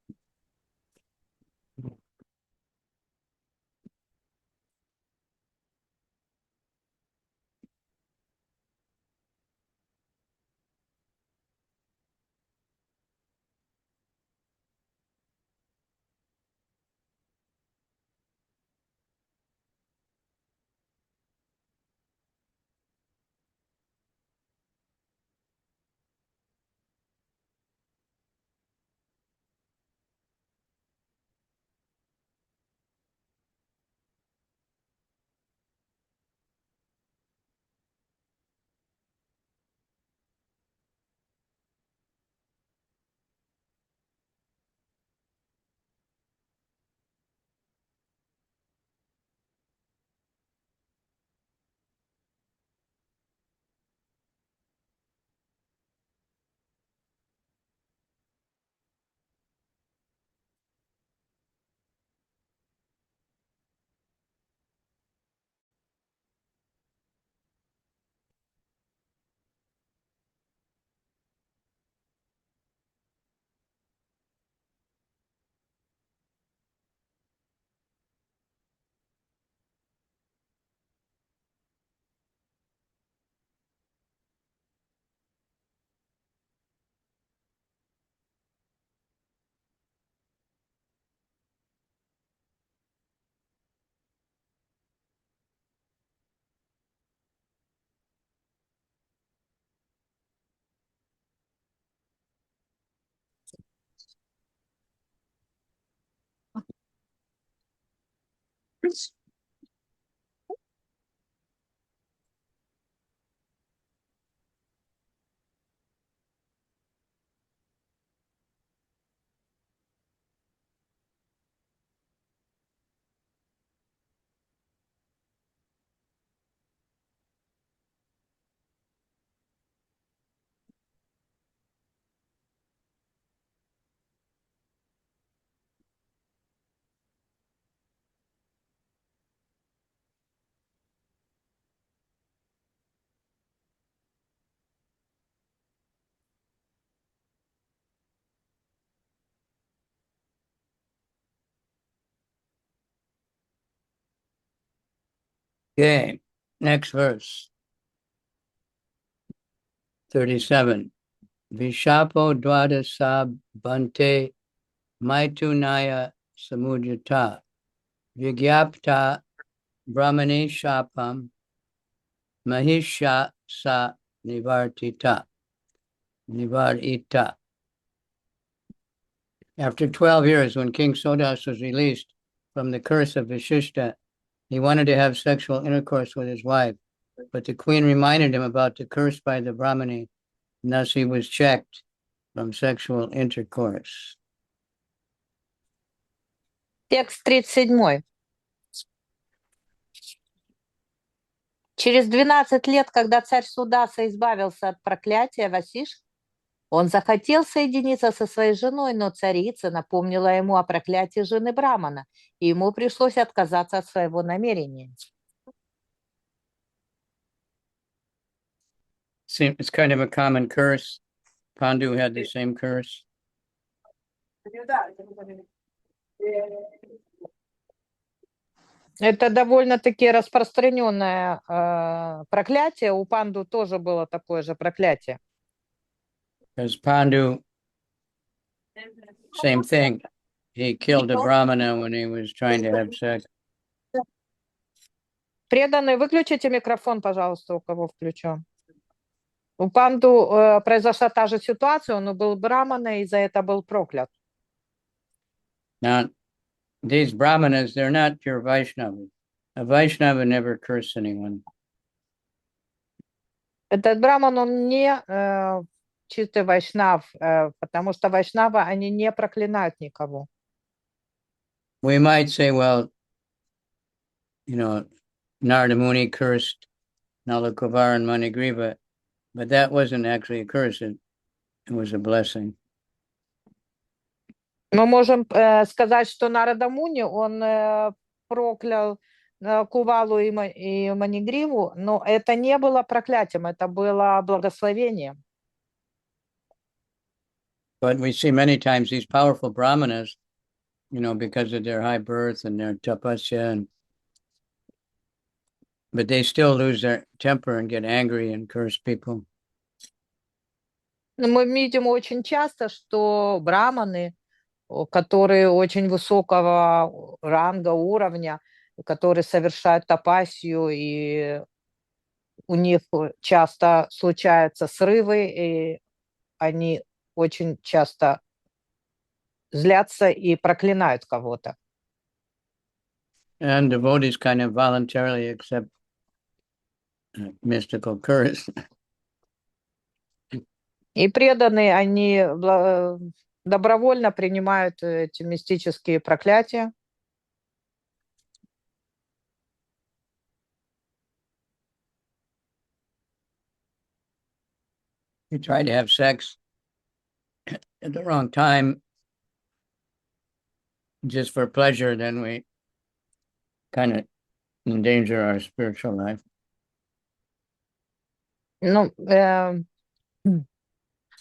Okay, next verse. 37. Vishapo dwadasa bante maitunaya samujata vigyapta brahmani shapam mahisha sa nivartita. After 12 years, when King Sodas was released from the curse of Vashishta, he wanted to have sexual intercourse with his wife, but the queen reminded him about the curse by the Brahmani, and thus he was checked from sexual intercourse. Текст 37. Через 12 лет, когда царь Судаса избавился от проклятия Васиш, он захотел соединиться со своей женой, но царица напомнила ему о проклятии жены Брамана, и ему пришлось отказаться от своего намерения. it's kind of a common curse. Pandu had the same curse. Это довольно-таки распространенное проклятие. У Панду тоже было такое же проклятие. Because Pandu, same thing. He killed a Brahmana when he was trying to have sex. Преданные, выключите микрофон, пожалуйста, у кого включен. У Панду произошла та же ситуация, он был браманой и за это был проклят. Now, these Brahmanas, they're not pure Vaishnavas. A Vaishnava never cursed anyone. Этот браман, он не чистый вайшнав, потому что вайшнавы, они не проклинают никого. We might say, well, you know, Narada Muni cursed Nalakuvar and Manigriva, but that wasn't actually a curse. It was a blessing. Мы можем сказать, что Нарада Муни, он проклял Кувалу и Манигриву, но это не было проклятием, это было благословением. But we see many times these powerful Brahmanas, you know, because of their high birth and their tapasya, but they still lose their temper and get angry and curse people. Мы видим очень часто, что браманы, которые очень высокого ранга, уровня, которые совершают тапасию, и у них часто случаются срывы, и они очень часто злятся и проклинают кого-то. And devotees kind of voluntarily accept mystical curse. И преданные, они добровольно принимают эти мистические проклятия. We try to have sex at the wrong time just for pleasure, then we kind of endanger our spiritual life. Ну,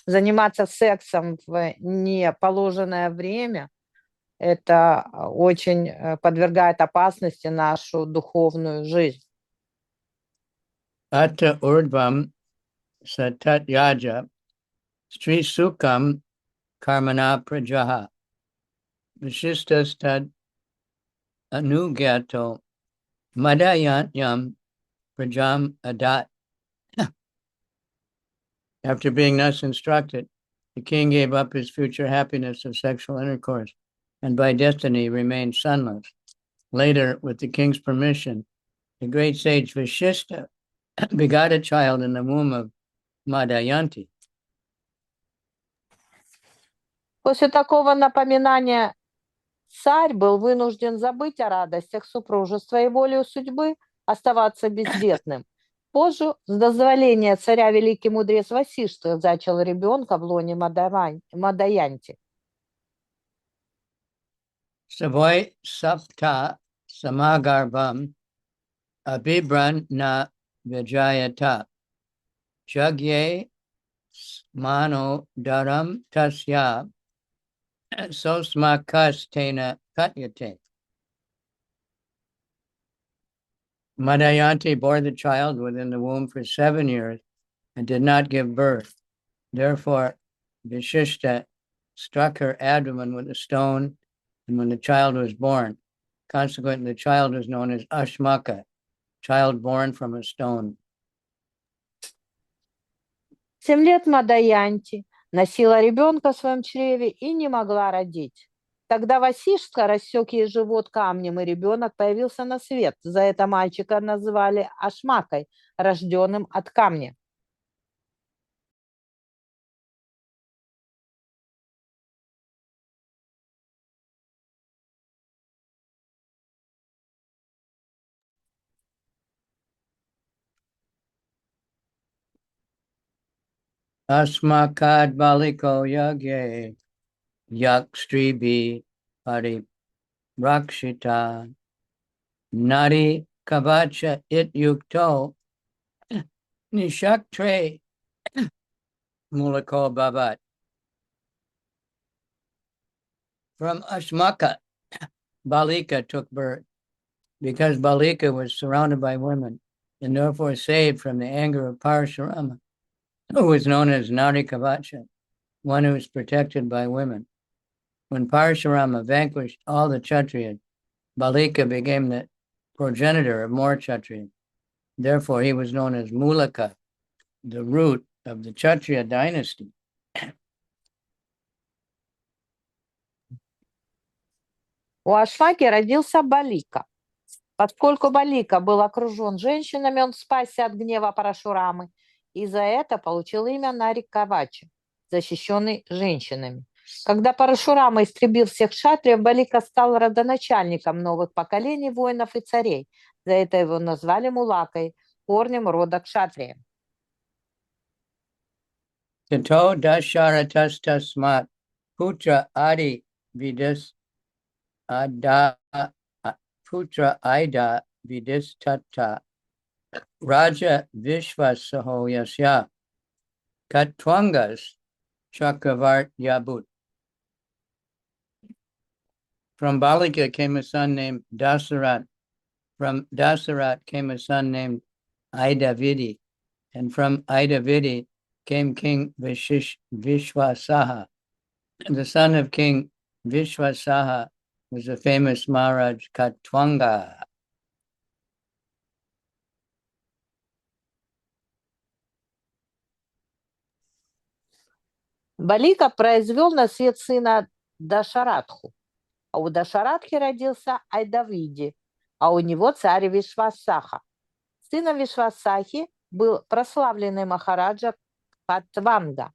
заниматься сексом в неположенное время, это очень подвергает опасности нашу духовную жизнь. Atta urdvam satat yaja stri sukam karmana prajaha vishistastad anugato madayanyam prajam adat. After being thus instructed, the king gave up his future happiness of sexual intercourse and by destiny remained sonless. Later, with the king's permission, the great sage Vishishta begot a child in the womb of Madhyanti. После такого напоминания царь был вынужден забыть о радостях супружества и волею судьбы оставаться бездетным. Позже, с дозволения царя, великий мудрец Васиштха зачал ребенка в лоне Мадхаянти. Savoy sapta samagarbam abhibran na vijayata jagye mano dharam tasya sosmakastena katyate. Madhyanti bore the child within the womb for 7 years and did not give birth. Therefore, Vishishta struck her abdomen with a stone, and when the child was born, consequently, the child was known as Ashmaka, child born from a stone. 7 лет Мадхаянти носила ребенка в своем чреве и не могла родить. Тогда Васиштха рассек ей живот камнем, и ребенок появился на свет. За это мальчика называли Ашмакой, рожденным от камня. Asmakad baliko yagye yakstribi pari rakshita nari kavacha it yukto nishaktre Mulako Bhavat. From Ashmaka, Balika took birth, because Balika was surrounded by women and therefore saved from the anger of Parashurama, who was known as Narikavacha, one who was protected by women. When Parashurama vanquished all the Kshatriyas, Balika became the progenitor of more Kshatriyas. Therefore, he was known as Mulaka, the root of the Kshatriya dynasty. У Ашмаки родился Балика. Поскольку Балика был окружен женщинами, он спасся от гнева Парашурамы, и за это получил имя Нарикавача, защищенный женщинами. Когда Парашурама истребил всех кшатриев, Балика стал родоначальником новых поколений воинов и царей. За это его назвали Мулакой, корнем рода кшатрия. Tato Dasharatas Tasmat Putra Adi Vidas Ada Putra Ida Vidis Tata Raja Vishvasaho Yasya Katwangas Chakravart Yabut. From Balika came a son named Dasarat. From Dasarat came a son named Idavidi. And from Idavidi came King Vishwasaha. And the son of King Vishwasaha was the famous Maharaj Katwanga. Балика произвел на свет сына Дашаратху, а у Дашаратхи родился Айдавиди, а у него царь Вишвасаха. Сыном Вишвасахи был прославленный Махараджа Катванга.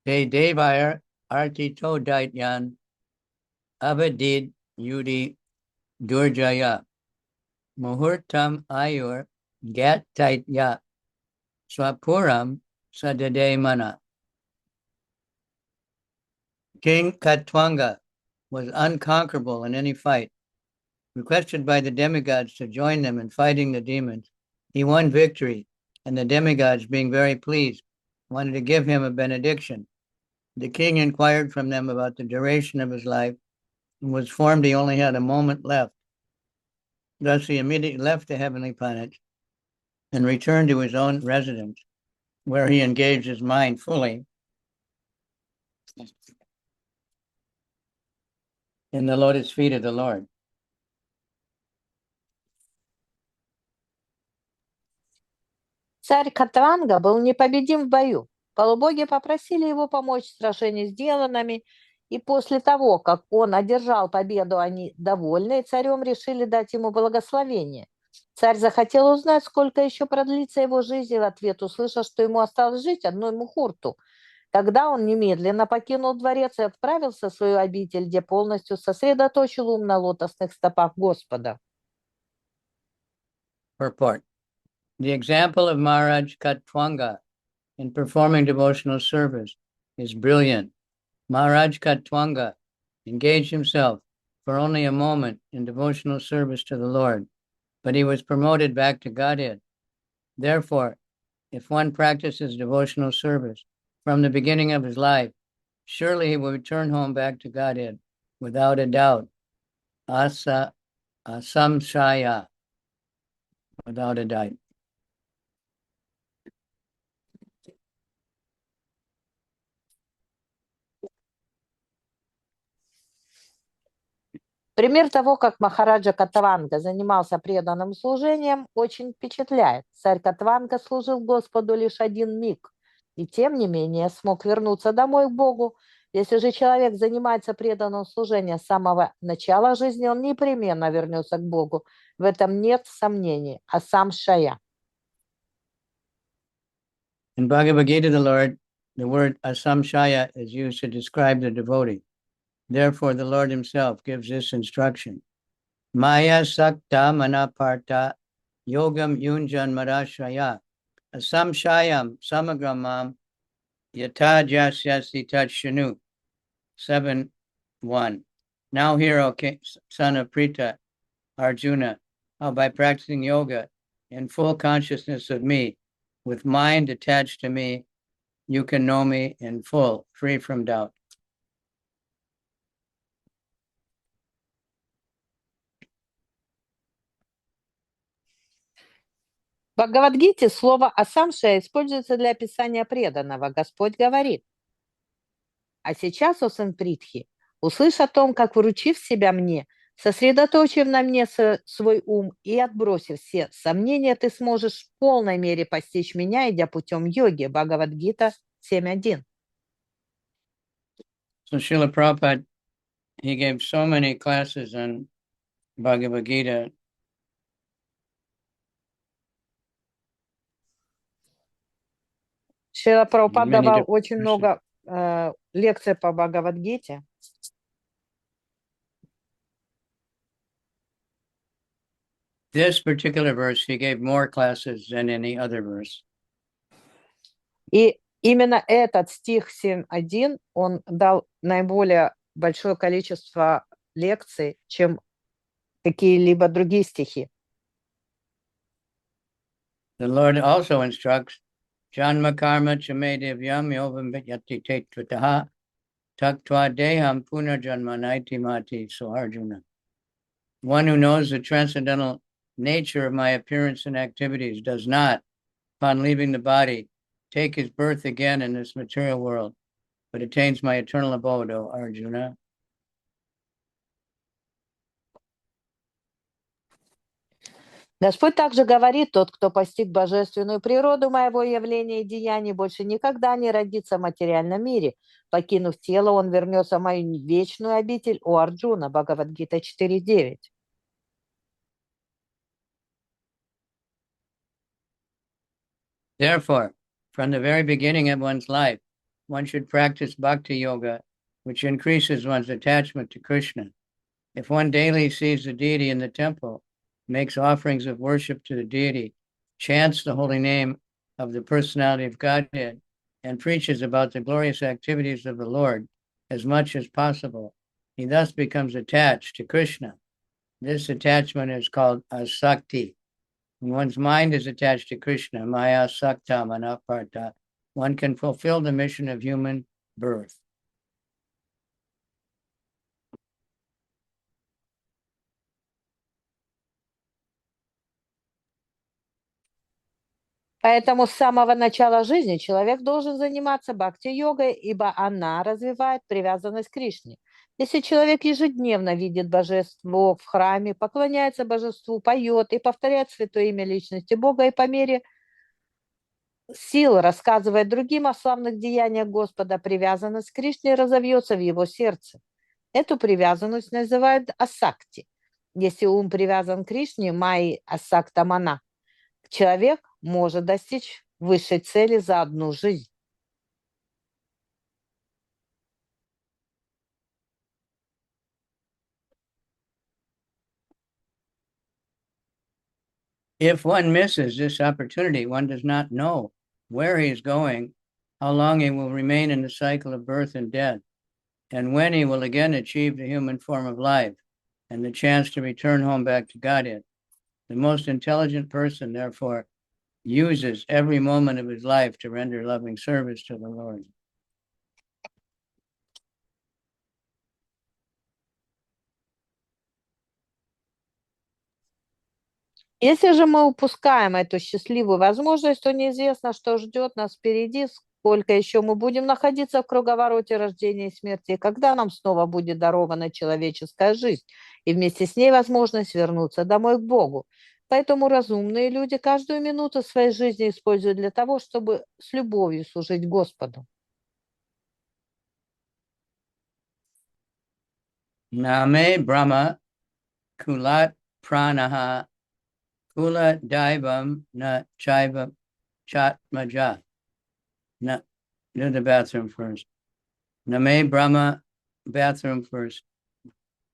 Te Devayar Artito Daityan Abadid Yudi Durjaya Muhurtam Ayur Gat Taitya Swapuram Sadade Mana. King Katwanga was unconquerable in any fight. Requested by the demigods to join them in fighting the demons, he won victory, and the demigods, being very pleased, wanted to give him a benediction. The king inquired from them about the duration of his life and was informed he only had a moment left. Thus he immediately left the heavenly planet and returned to his own residence, where he engaged his mind fully in the lotus feet of the Lord. Царь Катванга был непобедим в бою. Полубоги попросили его помочь в сражении с демонами, и после того, как он одержал победу, они, довольные царем, решили дать ему благословение. Царь захотел узнать, сколько еще продлится его жизнь, и в ответ услышал, что ему осталось жить одной мухурту. Тогда он немедленно покинул дворец и отправился в свою обитель, где полностью сосредоточил ум на лотосных стопах Господа. Purport. The example of Maharaj Katwanga in performing devotional service is brilliant. Maharaj Katwanga engaged himself for only a moment in devotional service to the Lord, but he was promoted back to Godhead. Therefore, if one practices devotional service from the beginning of his life, surely he will return home back to Godhead without a doubt. Asamshaya, without a doubt. Пример того, как Махараджа Катванга занимался преданным служением, очень впечатляет. Царь Катванга служил Господу лишь один миг, и тем не менее смог вернуться домой к Богу. Если же человек занимается преданным служением с самого начала жизни, он непременно вернется к Богу. В этом нет сомнений. Асамшая. In Bhagavad Gita, the word asamshaya is used to describe the devotee. Therefore, the Lord himself gives this instruction. Maya sakta manaparta yogam yunjan marashraya asamshayam samagramam yata jasyasi tachanu. 7 1. Now hear, O son of Pritha, Arjuna, how by practicing yoga in full consciousness of me, with mind attached to me, you can know me in full, free from doubt. В Бхагавад-гите слово «асамшая» используется для описания преданного. Господь говорит: «А сейчас, о сын Притхи, услышь о том, как, вручив себя мне, сосредоточив на мне свой ум и отбросив все сомнения, ты сможешь в полной мере постичь меня, идя путем йоги». Бхагавад-гита 7.1. So Srila Prabhupada, he gave so many classes on Bhagavad Gita. Шрила Прабхупад Many давал different очень verses. много лекций по Бхагавад-гите. This particular verse, he gave more classes than any other verse. И именно этот стих 7.1, он дал наиболее большое количество лекций, чем какие-либо другие стихи. The Lord also instructs, Janma karma chame devyam yovam vidyati tetvataha taktva deham punarjanma naiti mati. So Arjuna, one who knows the transcendental nature of my appearance and activities does not, upon leaving the body, take his birth again in this material world, but attains my eternal abode, O Arjuna. Господь также говорит: тот, кто постиг божественную природу моего явления и деяний, больше никогда не родится в материальном мире. Покинув тело, он вернется в мою вечную обитель, о Арджуна. Бхагавад-гита 4.9. Therefore, from the very beginning of one's life, one should practice bhakti yoga, which increases one's attachment to Krishna. If one daily sees the deity in the temple, makes offerings of worship to the deity, chants the holy name of the personality of Godhead, and preaches about the glorious activities of the Lord as much as possible, he thus becomes attached to Krishna. This attachment is called asakti. When one's mind is attached to Krishna, maya sakta manaparta, one can fulfill the mission of human birth. Поэтому с самого начала жизни человек должен заниматься бхакти-йогой, ибо она развивает привязанность к Кришне. Если человек ежедневно видит божество в храме, поклоняется божеству, поет и повторяет святое имя личности Бога, и по мере сил рассказывает другим о славных деяниях Господа, привязанность к Кришне разовьется в его сердце. Эту привязанность называют асакти. Если ум привязан к Кришне, майи асакта мана, человек может достичь высшей цели за одну жизнь. If one misses this opportunity, one does not know where he is going, how long he will remain in the cycle of birth and death, and when he will again achieve the human form of life and the chance to return home back to Godhead. The most intelligent person, therefore, uses every moment of his life to render loving service to the Lord. Если же мы упускаем эту счастливую возможность, то неизвестно, что ждет нас впереди, сколько еще мы будем находиться в круговороте рождения и смерти, и когда нам снова будет дарована человеческая жизнь, и вместе с ней возможность вернуться домой к Богу. Поэтому разумные люди каждую минуту своей жизни используют для того, чтобы с любовью служить Господу. Name Brahma Kulat Pranaha Kula Daivam Na Chaiva Chatmaja. Na, do the bathroom first. Name Brahma, bathroom first.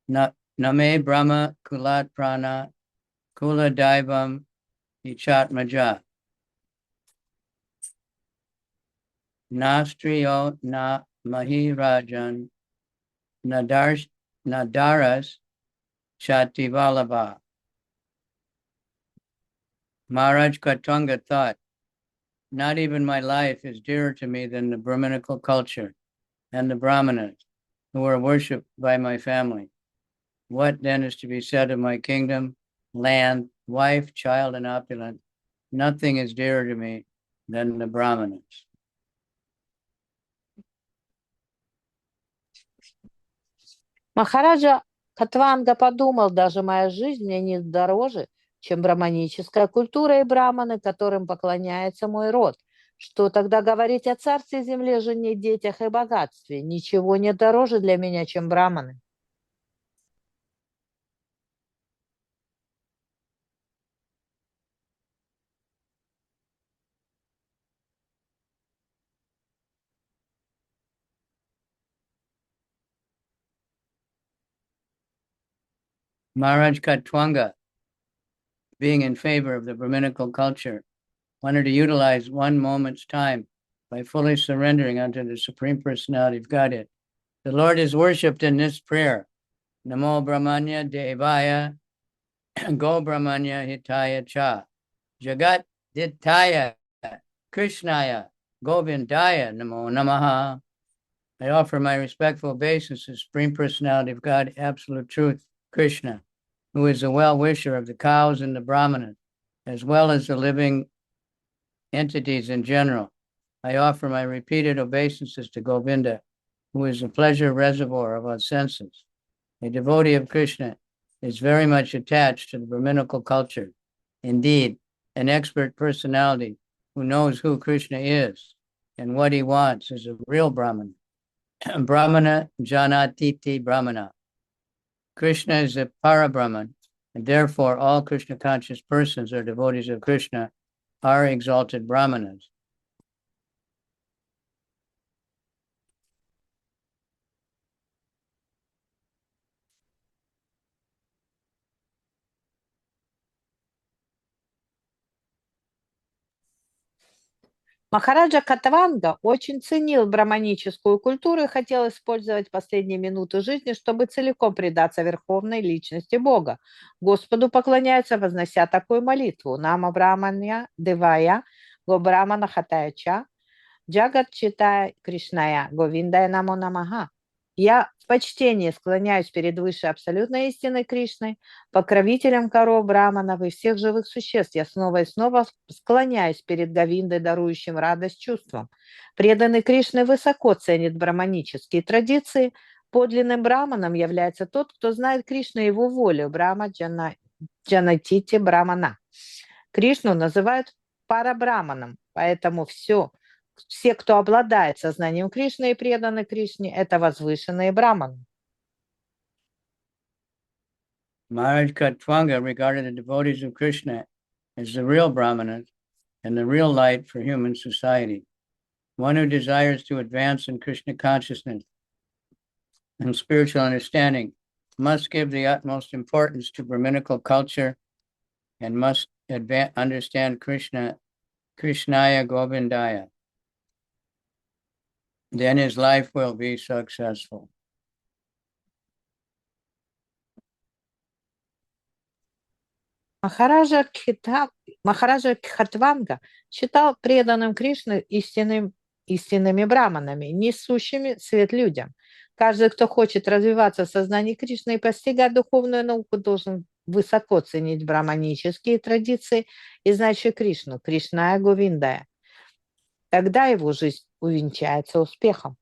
Name Brahma Kulat Prana Kula Daivam Ichatmaja. Nastriyo na Mahirajan Nadaras Shativalabha. Maharaj Kavicandra thought, not even my life is dearer to me than the Brahminical culture and the Brahmanas, who are worshipped by my family. What then is to be said of my kingdom, land, wife, child, and opulence? Nothing is dearer to me than the Brahmanas. Махараджа Катванга подумал, даже моя жизнь мне не дороже, чем браманическая культура и браманы, которым поклоняется мой род. Что тогда говорить о царстве земле, жене, детях и богатстве? Ничего не дороже для меня, чем браманы. Maharaj Kavicandra, being in favor of the Brahminical culture, wanted to utilize one moment's time by fully surrendering unto the Supreme Personality of Godhead. The Lord is worshipped in this prayer. Namo Brahmanya Devaya Go Brahmanya Hitaya Cha Jagat Ditaya Krishnaya Govindaya Namo Namaha. I offer my respectful obeisance to the Supreme Personality of God, Absolute Truth, Krishna, who is the well-wisher of the cows and the brahmanas, as well as the living entities in general. I offer my repeated obeisances to Govinda, who is the pleasure reservoir of our senses. A devotee of Krishna is very much attached to the Brahminical culture. Indeed, an expert personality who knows who Krishna is and what he wants is a real Brahmana. Brahmana Janatiti Brahmana. Krishna is a Parabrahman, and therefore all Krishna conscious persons or devotees of Krishna are exalted Brahmanas. Махараджа Катванга очень ценил браманическую культуру и хотел использовать последние минуты жизни, чтобы целиком предаться верховной личности Бога. Господу поклоняются, вознося такую молитву. Нама Браманья Девая Го Брамана Хатаяча Джагат Читая Кришная Говиндая Намо Намаха. Я в почтении склоняюсь перед высшей абсолютной истиной Кришной, покровителем коров, браманов и всех живых существ. Я снова и снова склоняюсь перед Говиндой, дарующим радость чувствам. Преданный Кришны высоко ценит браманические традиции. Подлинным браманом является тот, кто знает Кришну и его волю, Брама Джанатити Брамана. Кришну называют парабраманом, поэтому все, кто обладает сознанием Кришны и преданы Кришне, это возвышенные браманы. Maharaj Kavicandra regarded the devotees of Krishna as the real Brahmanas and the real light for human society. One who desires to advance in Krishna consciousness and spiritual understanding must give the utmost importance to Brahminical culture and must understand Krishnaya Govindaya. Then his life will be successful. Махараджа Кхатванга считал преданным Кришны истинными браманами, несущими свет людям. Каждый, кто хочет развиваться в сознании Кришны и постигать духовную науку, должен высоко ценить браманические традиции и знать Кришну, Кришная Говиндая. Тогда его жизнь увенчается успехом.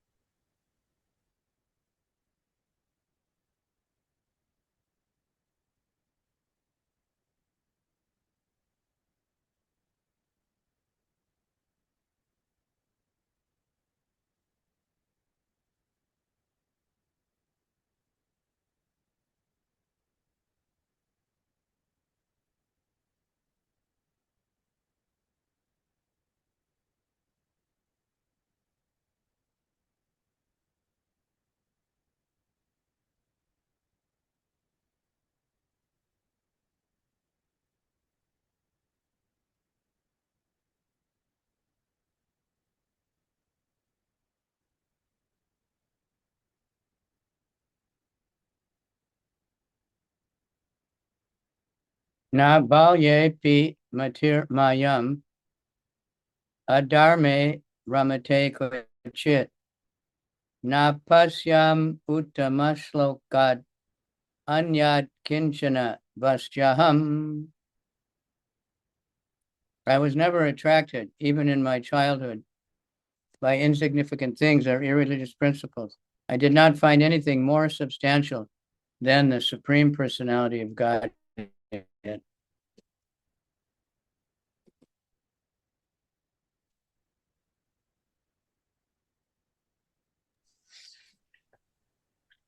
Na balye pi matir mayam adarme ramate kochit na pasyam uttamashlokad anyad kinchana vasyaham. I was never attracted, even in my childhood, by insignificant things or irreligious principles. I did not find anything more substantial than the Supreme Personality of God.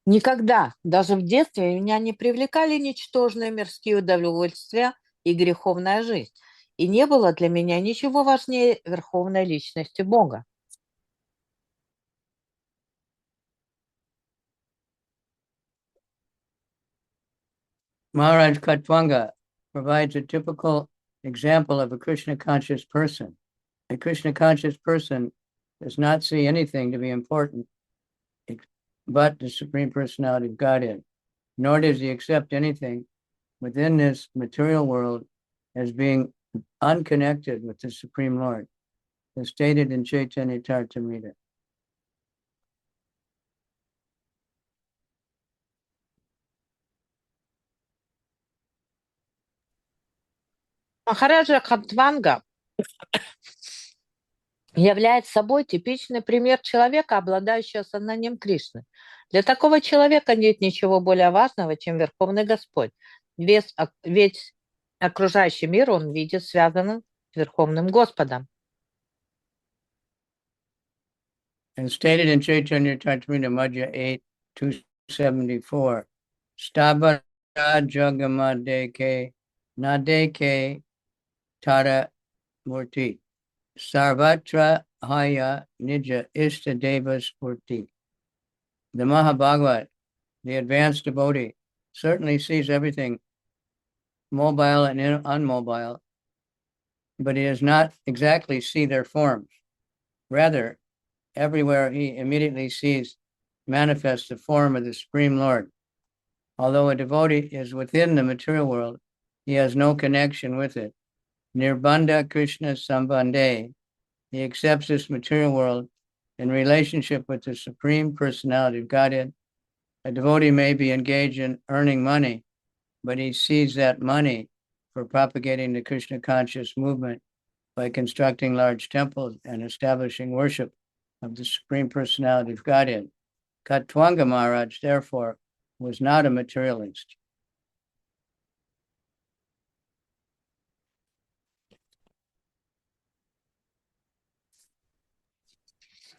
Никогда, даже в детстве, меня не привлекали ничтожные мирские удовольствия и греховная жизнь. И не было для меня ничего важнее Верховной Личности Бога. Maharaj Katwanga provides a typical example of a Krishna-conscious person. A Krishna-conscious person does not see anything to be important but the Supreme Personality of Godhead, nor does he accept anything within this material world as being unconnected with the Supreme Lord, as stated in Chaitanya Charitamrita. Махараджа Катванга является собой типичный пример человека, обладающего сознанием Кришны. Для такого человека нет ничего более важного, чем Верховный Господь. Ведь окружающий мир он видит связанным с Верховным Господом. And stated in Chaitanya Charitamrita Madhya 8, 274, Stabara Jagamadeke Nadeke Tara Murti Sarvatra Haya Nija Istadeva Spurti. The Mahabhagavat, the advanced devotee, certainly sees everything mobile and unmobile, but he does not exactly see their forms. Rather, everywhere he immediately sees manifest the form of the Supreme Lord. Although a devotee is within the material world, he has no connection with it. Nirbandha Krishna Sambandhe, he accepts this material world in relationship with the Supreme Personality of Godhead. A devotee may be engaged in earning money, but he sees that money for propagating the Krishna conscious movement by constructing large temples and establishing worship of the Supreme Personality of Godhead. Katwanga Maharaj, therefore, was not a materialist.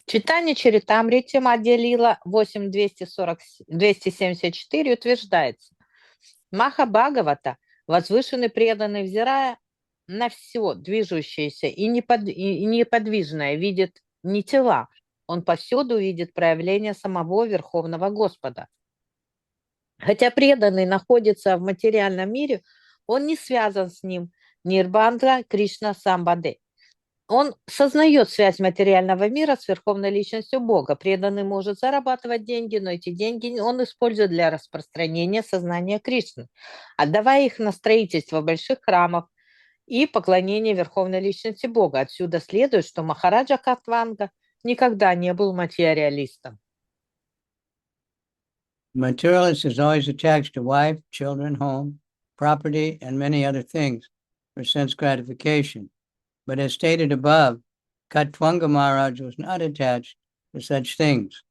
Читание Чаритамрити Мадья Лила 8.274 утверждается: Маха Бхагавата, возвышенный преданный, взирая на все движущееся и неподвижное, видит не тела, он повсюду видит проявление самого Верховного Господа. Хотя преданный находится в материальном мире, он не связан с ним, Нирбандха Кришна Самбаде. Он сознает связь материального мира с Верховной Личностью Бога. Преданный может зарабатывать деньги, но эти деньги он использует для распространения сознания Кришны, отдавая их на строительство больших храмов и поклонение Верховной Личности Бога. Отсюда следует, что Махараджа Катванга никогда не был материалистом. Materialist is always attached to wife, children, home, property, and many other things for sense gratification. But as stated above, Katwanga Maharaj was not attached to such things,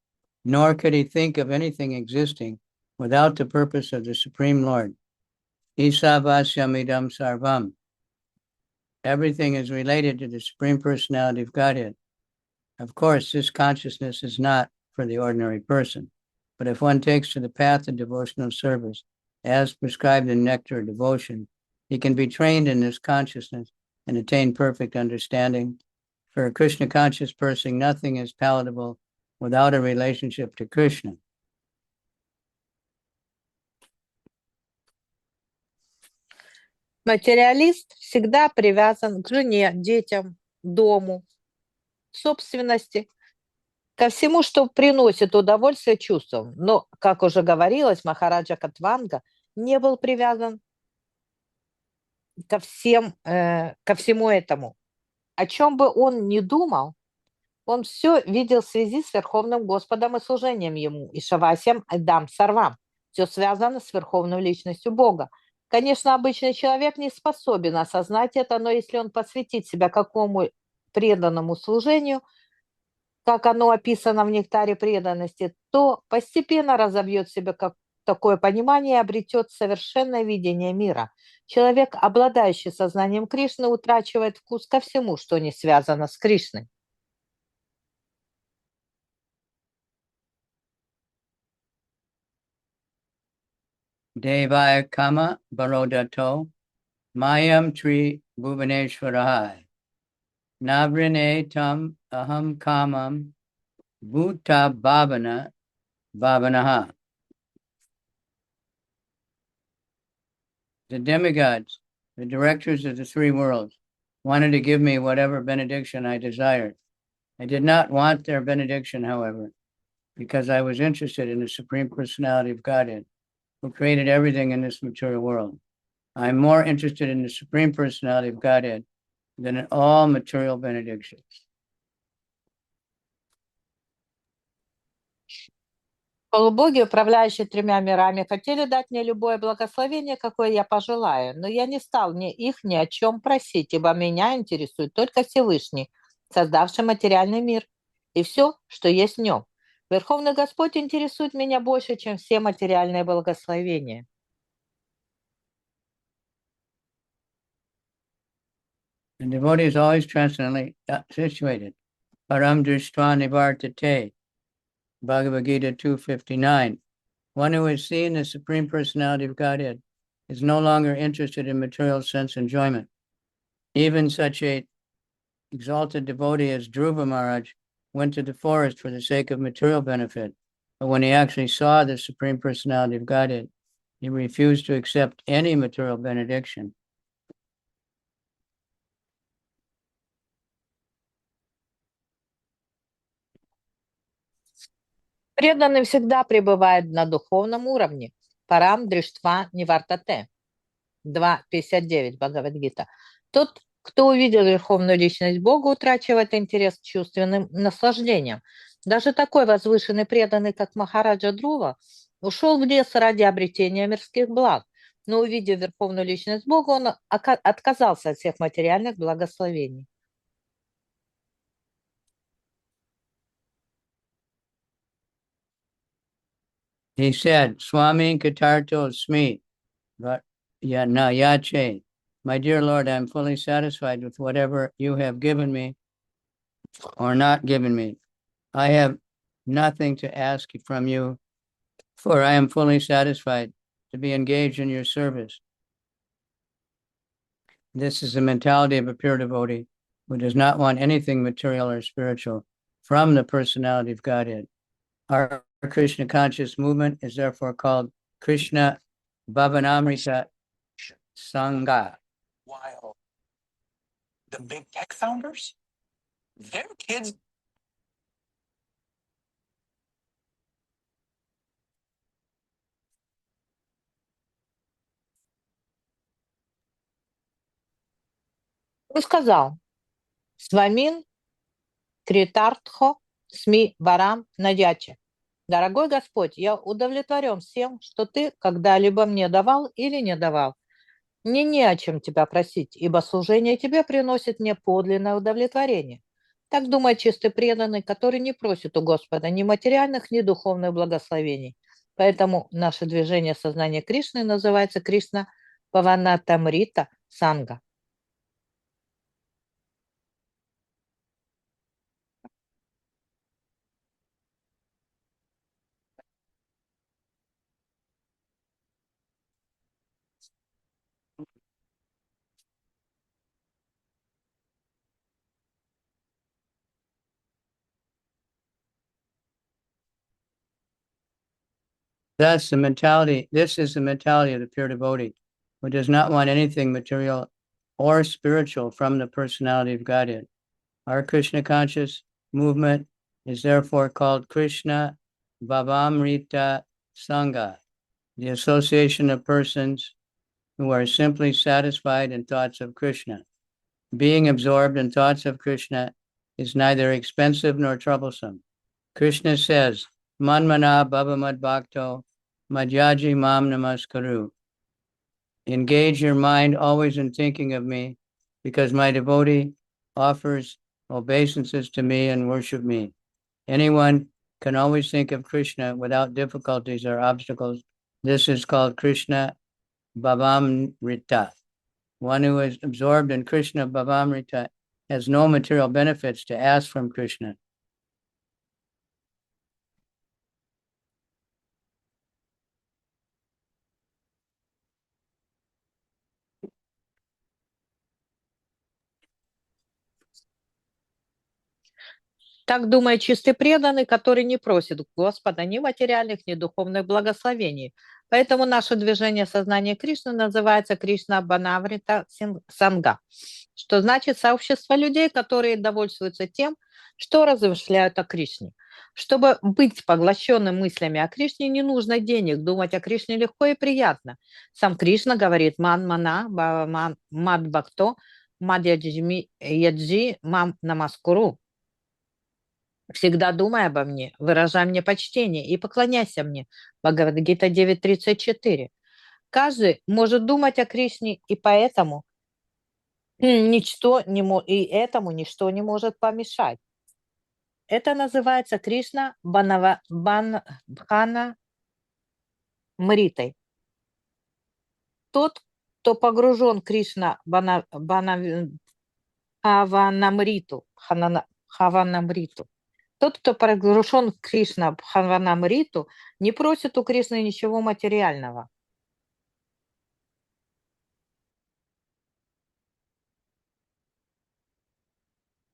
nor could he think of anything existing without the purpose of the Supreme Lord. Isavasyamidam sarvam. Everything is related to the Supreme Personality of Godhead. Of course, this consciousness is not for the ordinary person, but if one takes to the path of devotional service, as prescribed in Nectar Devotion, he can be trained in this consciousness and attain perfect understanding. For a Krishna-conscious person, nothing is palatable without a relationship to Krishna. Материалист всегда привязан к жене, детям, дому, собственности, ко всему, что приносит удовольствие чувствам. Но, как уже говорилось, Махараджа Катванга не был привязан ко всему этому. О чем бы он ни думал, он все видел в связи с Верховным Господом и служением Ему, и Шавасием Эдам Сарвам. Все связано с Верховной Личностью Бога. Конечно, обычный человек не способен осознать это, но если он посвятит себя какому преданному служению, как оно описано в нектаре преданности, то постепенно разобьет в себе как такое понимание и обретет совершенное видение мира. Человек, обладающий сознанием Кришны, утрачивает вкус ко всему, что не связано с Кришной. Devaya Kama Barodato Mayam Tri Bhuvaneshwarahai Navrine Tam Aham Kamam Bhuta Bhavana Bhavanaha. The demigods, the directors of the three worlds, wanted to give me whatever benediction I desired. I did not want their benediction, however, because I was interested in the Supreme Personality of Godhead, who created everything in this material world. I am more interested in the Supreme Personality of Godhead than in all material benedictions. Полубоги, управляющие тремя мирами, хотели дать мне любое благословение, какое я пожелаю, но я не стал их ни о чем просить, ибо меня интересует только Всевышний, создавший материальный мир, и все, что есть в нем. Верховный Господь интересует меня больше, чем все материальные благословения. The devotee is always transcendently situated. Param Drishtva Nivartate, Bhagavad Gita 2:59. One who has seen the Supreme Personality of Godhead is no longer interested in material sense enjoyment. Even such a exalted devotee as Dhruva Maharaj went to the forest for the sake of material benefit, but when he actually saw the Supreme Personality of Godhead, he refused to accept any material benediction. Преданный всегда пребывает на духовном уровне. Парам дриштва нивартате. 2.59 Бхагавад-гита. Тот, кто увидел Верховную Личность Бога, утрачивает интерес к чувственным наслаждениям. Даже такой возвышенный преданный, как Махараджа Друва, ушел в лес ради обретения мирских благ. Но, увидев Верховную Личность Бога, он отказался от всех материальных благословений. He said, Swami Katarto Smi, Yache. My dear Lord, I am fully satisfied with whatever you have given me or not given me. I have nothing to ask from you, for I am fully satisfied to be engaged in your service. This is the mentality of a pure devotee who does not want anything material or spiritual from the personality of Godhead. Our Krishna conscious movement is therefore called Krishna Bhavanamrita Sangha. While the big tech founders, their kids. Он сказал, Свамин Критартхо СМИ Варам Надяче. Дорогой Господь, я удовлетворен всем, что Ты когда-либо мне давал или не давал. Мне не о чем Тебя просить, ибо служение Тебе приносит мне подлинное удовлетворение. Так думает чистый преданный, который не просит у Господа ни материальных, ни духовных благословений. Поэтому наше движение сознания Кришны называется Кришна Паванатамрита Санга. This is the mentality of the pure devotee, who does not want anything material or spiritual from the personality of Godhead. Our Krishna conscious movement is therefore called Krishna Bhavamrita Sangha, the association of persons who are simply satisfied in thoughts of Krishna. Being absorbed in thoughts of Krishna is neither expensive nor troublesome. Krishna says, Manmana bhavamad bhakto madhyaji mam namaskaru. Engage your mind always in thinking of me, because my devotee offers obeisances to me and worship me. Anyone can always think of Krishna without difficulties or obstacles. This is called Krishna Bhavamrita. One who is absorbed in Krishna Bhavamrita has no material benefits to ask from Krishna. Так думает чистый преданный, который не просит Господа ни материальных, ни духовных благословений. Поэтому наше движение сознания Кришны называется Кришна Банаврита Санга, что значит сообщество людей, которые довольствуются тем, что размышляют о Кришне. Чтобы быть поглощенным мыслями о Кришне, не нужно денег, думать о Кришне легко и приятно. Сам Кришна говорит «Ман мана мад бхакто мад яджи мам намаскуру». Всегда думай обо мне, выражай мне почтение и поклоняйся мне. Бхагавад-гита 9.34. Каждый может думать о Кришне, и поэтому ничто не может помешать. Это называется Кришна Бхана Мритой. Тот, кто погружен в Кришна Хаванамриту, тот, кто погружен в Кришна Бхаванамриту, не просит у Кришны ничего материального.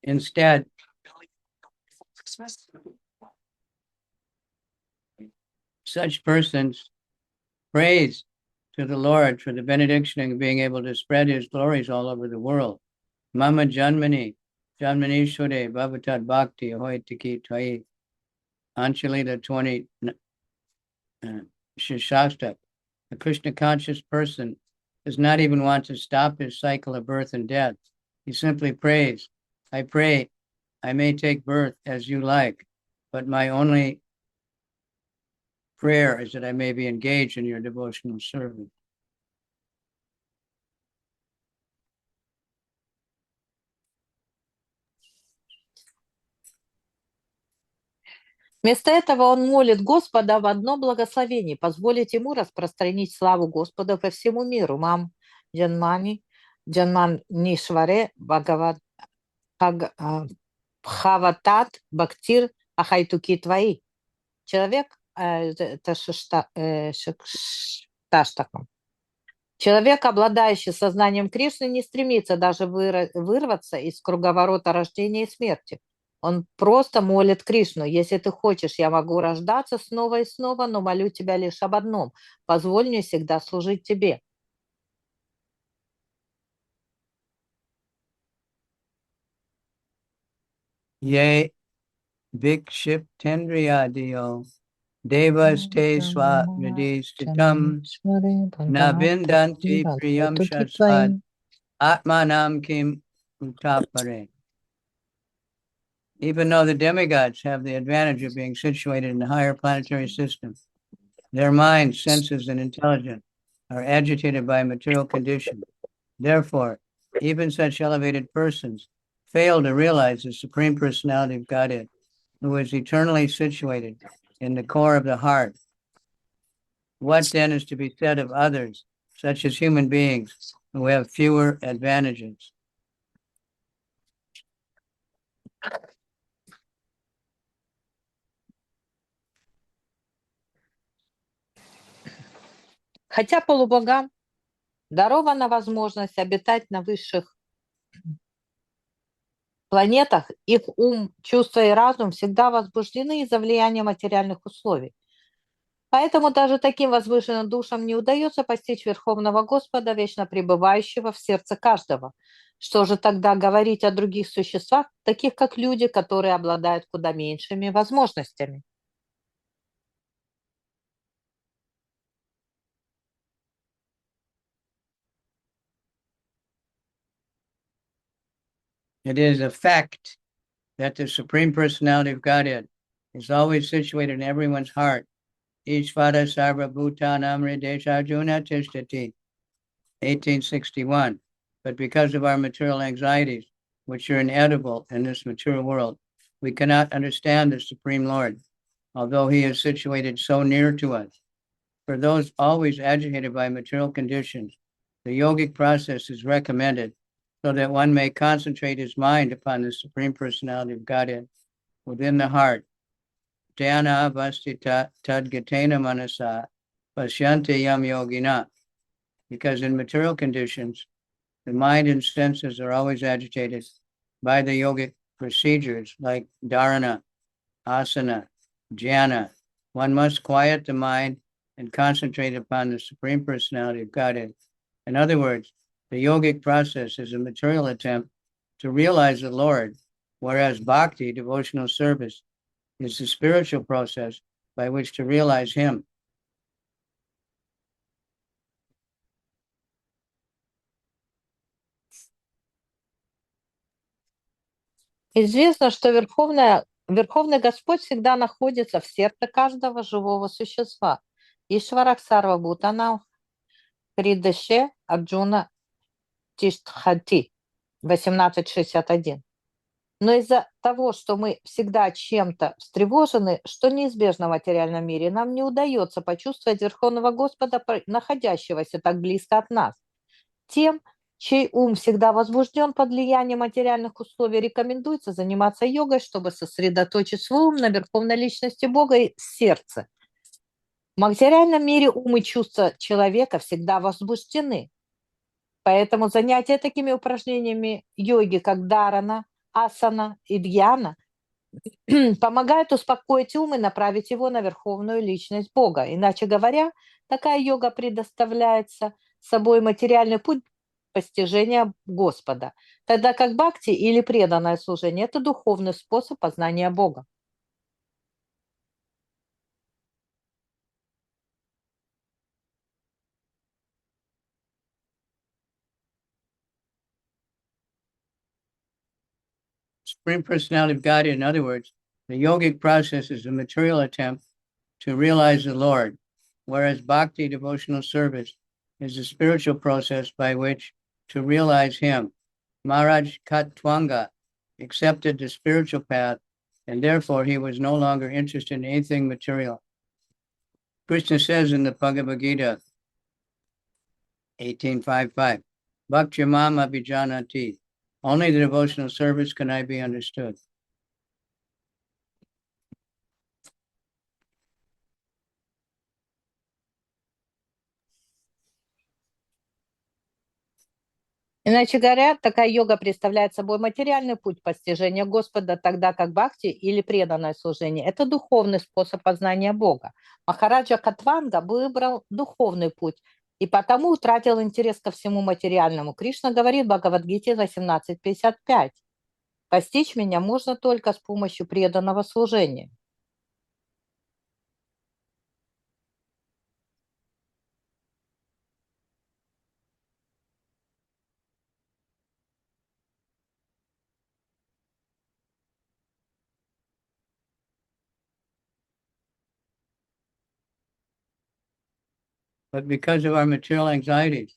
Instead, such persons praise to the Lord for the benediction of being able to spread his glories all over the world. Mama Janmani, Janmani Shure, Bhavatat Bhakti, Ahoitaki Tvai, Anchalita 20, Shashastak. A Krishna conscious person does not even want to stop his cycle of birth and death. He simply prays, I pray I may take birth as you like, but my only prayer is that I may be engaged in your devotional service. Вместо этого он молит Господа в одном благословении, позволить ему распространить славу Господа по всему миру. Мам Джанманишваре Бхаватат Бхактир Ахайтуки Твои. Человек, это Шташтакам. Человек, обладающий сознанием Кришны, не стремится даже вырваться из круговорота рождения и смерти. Он просто молит Кришну. Если ты хочешь, я могу рождаться снова и снова, но молю тебя лишь об одном. Позволь мне всегда служить тебе. Ye Bhikship Tendriyadio Devas Te Swa Nidhistitam Navindanti Priyam Shasvad Atmanam Kim Utapare. Even though the demigods have the advantage of being situated in the higher planetary system, their minds, senses, and intelligence are agitated by material conditions. Therefore, even such elevated persons fail to realize the Supreme Personality of Godhead, who is eternally situated in the core of the heart. What then is to be said of others, such as human beings, who have fewer advantages? Хотя полубогам дарована возможность обитать на высших планетах, их ум, чувства и разум всегда возбуждены из-за влияния материальных условий. Поэтому даже таким возвышенным душам не удается постичь Верховного Господа, вечно пребывающего в сердце каждого. Что же тогда говорить о других существах, таких как люди, которые обладают куда меньшими возможностями? It is a fact that the Supreme Personality of Godhead is always situated in everyone's heart. Ishvara Sarva Bhutanam Hridesharjuna Tishtati, 1861. But because of our material anxieties, which are inedible in this material world, we cannot understand the Supreme Lord, although he is situated so near to us. For those always agitated by material conditions, the yogic process is recommended so that one may concentrate his mind upon the Supreme Personality of Godhead within the heart. Dhyana avastita tadgatena manasa pasyanti yam yogina. Because in material conditions, the mind and senses are always agitated by the yogic procedures like dharana, asana, jhana. One must quiet the mind and concentrate upon the Supreme Personality of Godhead. In other words, the yogic process is a material attempt to realize the Lord, whereas bhakti, devotional service, is the spiritual process by which to realize him. Известно, что Верховный Господь всегда находится в сердце каждого живого существа. Ишварак Сарва Бхутанам Хридеше Арджуна Тиштхати, 1861. Но из-за того, что мы всегда чем-то встревожены, что неизбежно в материальном мире, нам не удается почувствовать Верховного Господа, находящегося так близко от нас. Тем, чей ум всегда возбужден под влиянием материальных условий, рекомендуется заниматься йогой, чтобы сосредоточить свой ум на Верховной Личности Бога и сердце. В материальном мире ум и чувства человека всегда возбуждены. Поэтому занятия такими упражнениями йоги, как дхарана, асана и дьяна, помогают успокоить ум и направить его на Верховную Личность Бога. Иначе говоря, такая йога предоставляется собой материальный путь постижения Господа, тогда как бхакти или преданное служение – это духовный способ познания Бога. Supreme Personality of Godhead, in other words, the yogic process is a material attempt to realize the Lord, whereas bhakti, devotional service, is a spiritual process by which to realize him. Maharaj Katwanga accepted the spiritual path, and therefore he was no longer interested in anything material. Krishna says in the Bhagavad Gita, 18:5:5, Bhakti mam abhijanati. Only the devotional service can I be understood. Иначе говоря, такая йога представляет собой материальный путь постижения Господа, тогда как бхакти или преданное служение – это духовный способ познания Бога. Махараджа Катванга выбрал духовный путь и потому утратил интерес ко всему материальному. Кришна говорит в Бхагавад-гите 18:55: «Постичь меня можно только с помощью преданного служения». But because of our material anxieties,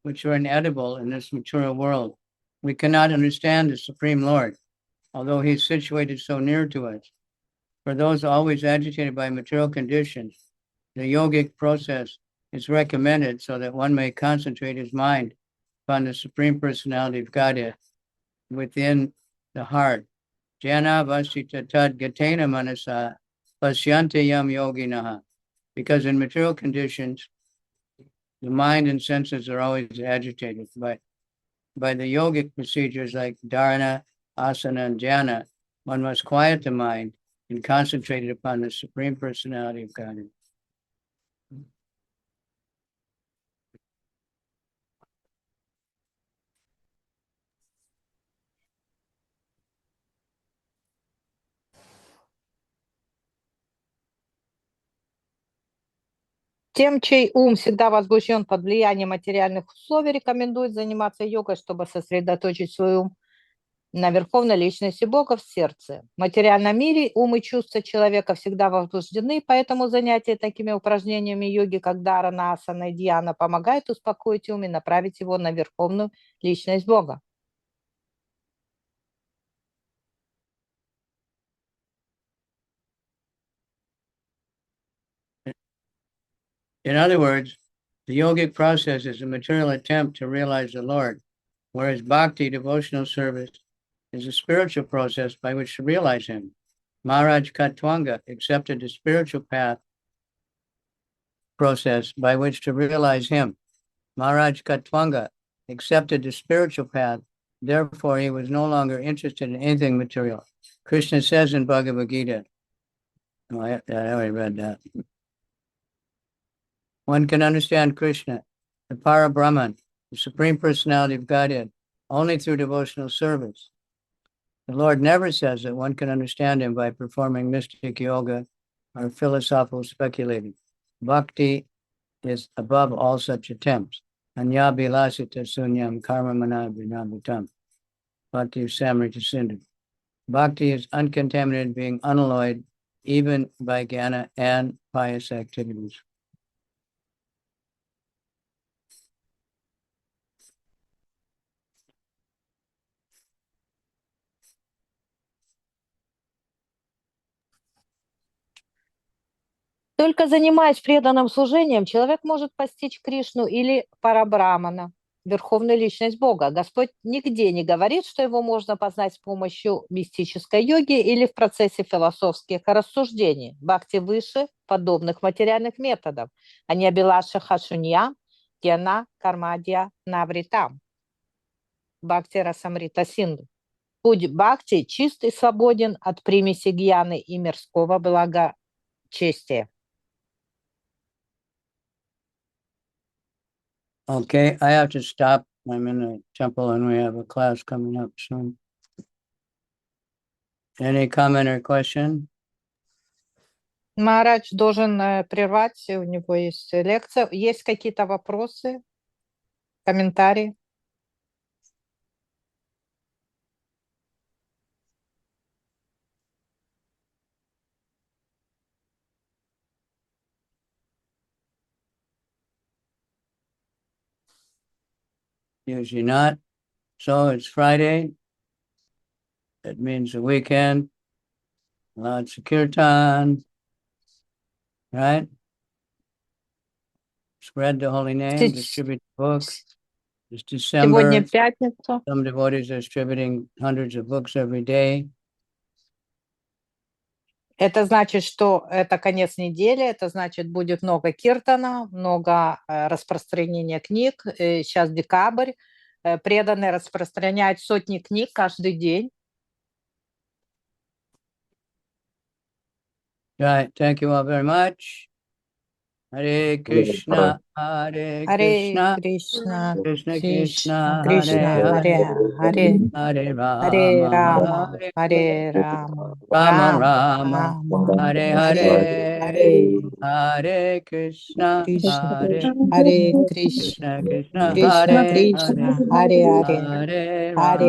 which are inedible in this material world, we cannot understand the Supreme Lord, although he is situated so near to us. For those always agitated by material conditions, the yogic process is recommended so that one may concentrate his mind upon the Supreme Personality of Godhead within the heart. Jnana vasita tad gatena manasa pasyanti yam yoginaha. Because in material conditions, the mind and senses are always agitated. But by the yogic procedures like dharana, asana, and jhana, one must quiet the mind and concentrate it upon the Supreme Personality of Godhead. Тем, чей ум всегда возбужден под влиянием материальных условий, рекомендует заниматься йогой, чтобы сосредоточить свой ум на Верховной Личности Бога в сердце. В материальном мире ум и чувства человека всегда возбуждены, поэтому занятия такими упражнениями йоги, как дхарана, асана и дьяна, помогают успокоить ум и направить его на Верховную Личность Бога. In other words, the yogic process is a material attempt to realize the Lord, whereas bhakti, devotional service, is a spiritual process by which to realize him. Maharaj Katwanga accepted the spiritual path process by which to realize him. Maharaj Katwanga accepted the spiritual path, therefore he was no longer interested in anything material. Krishna says in Bhagavad Gita, I already read that. One can understand Krishna, the Parabrahman, the Supreme Personality of Godhead, only through devotional service. The Lord never says that one can understand him by performing mystic yoga or philosophical speculating. Bhakti is above all such attempts. Anya bilasita sunyam karma mana vinabhutam. Bhakti samrita sindhu. Bhakti is uncontaminated, being unalloyed, even by jnana and pious activities. Только занимаясь преданным служением, человек может постичь Кришну или Парабрамана, Верховную Личность Бога. Господь нигде не говорит, что его можно познать с помощью мистической йоги или в процессе философских рассуждений. Бхакти выше подобных материальных методов. Они абилаша хашунья, кена кармадья навритам. Бхакти расамрита синду. Путь бхакти чист и свободен от примеси гьяны и мирского благочестия. Okay, I have to stop. I'm in the temple and we have a class coming up soon. Any comment or question? Махарадж должен прервать, у него есть лекция. Есть какие-то вопросы, комментарии? Usually not. So it's Friday. It means a weekend. Lots of kirtan. Right? Spread the holy name, distribute the book. It's Сегодня December. пятница. Some devotees are distributing hundreds of books every day. Это значит, что это конец недели, это значит, будет много киртана, много распространения книг. Сейчас декабрь. Преданные распространяют сотни книг каждый день. Right. Thank you all very much. Hare Krishna, Hare Krishna, Кришна, Krishna Кришна, Krishna, Кришна, Hare Харе, Hare, Харе Rama, Рама, Харе Рама, Rama Рама, Rama, Hare Харе, Hare, Харе, Hare Krishna, Кришна, Hare Харе Кришна, Krishna, Krishna Кришна, Hare Hare, Кришна, Харе Харе, Hare Харе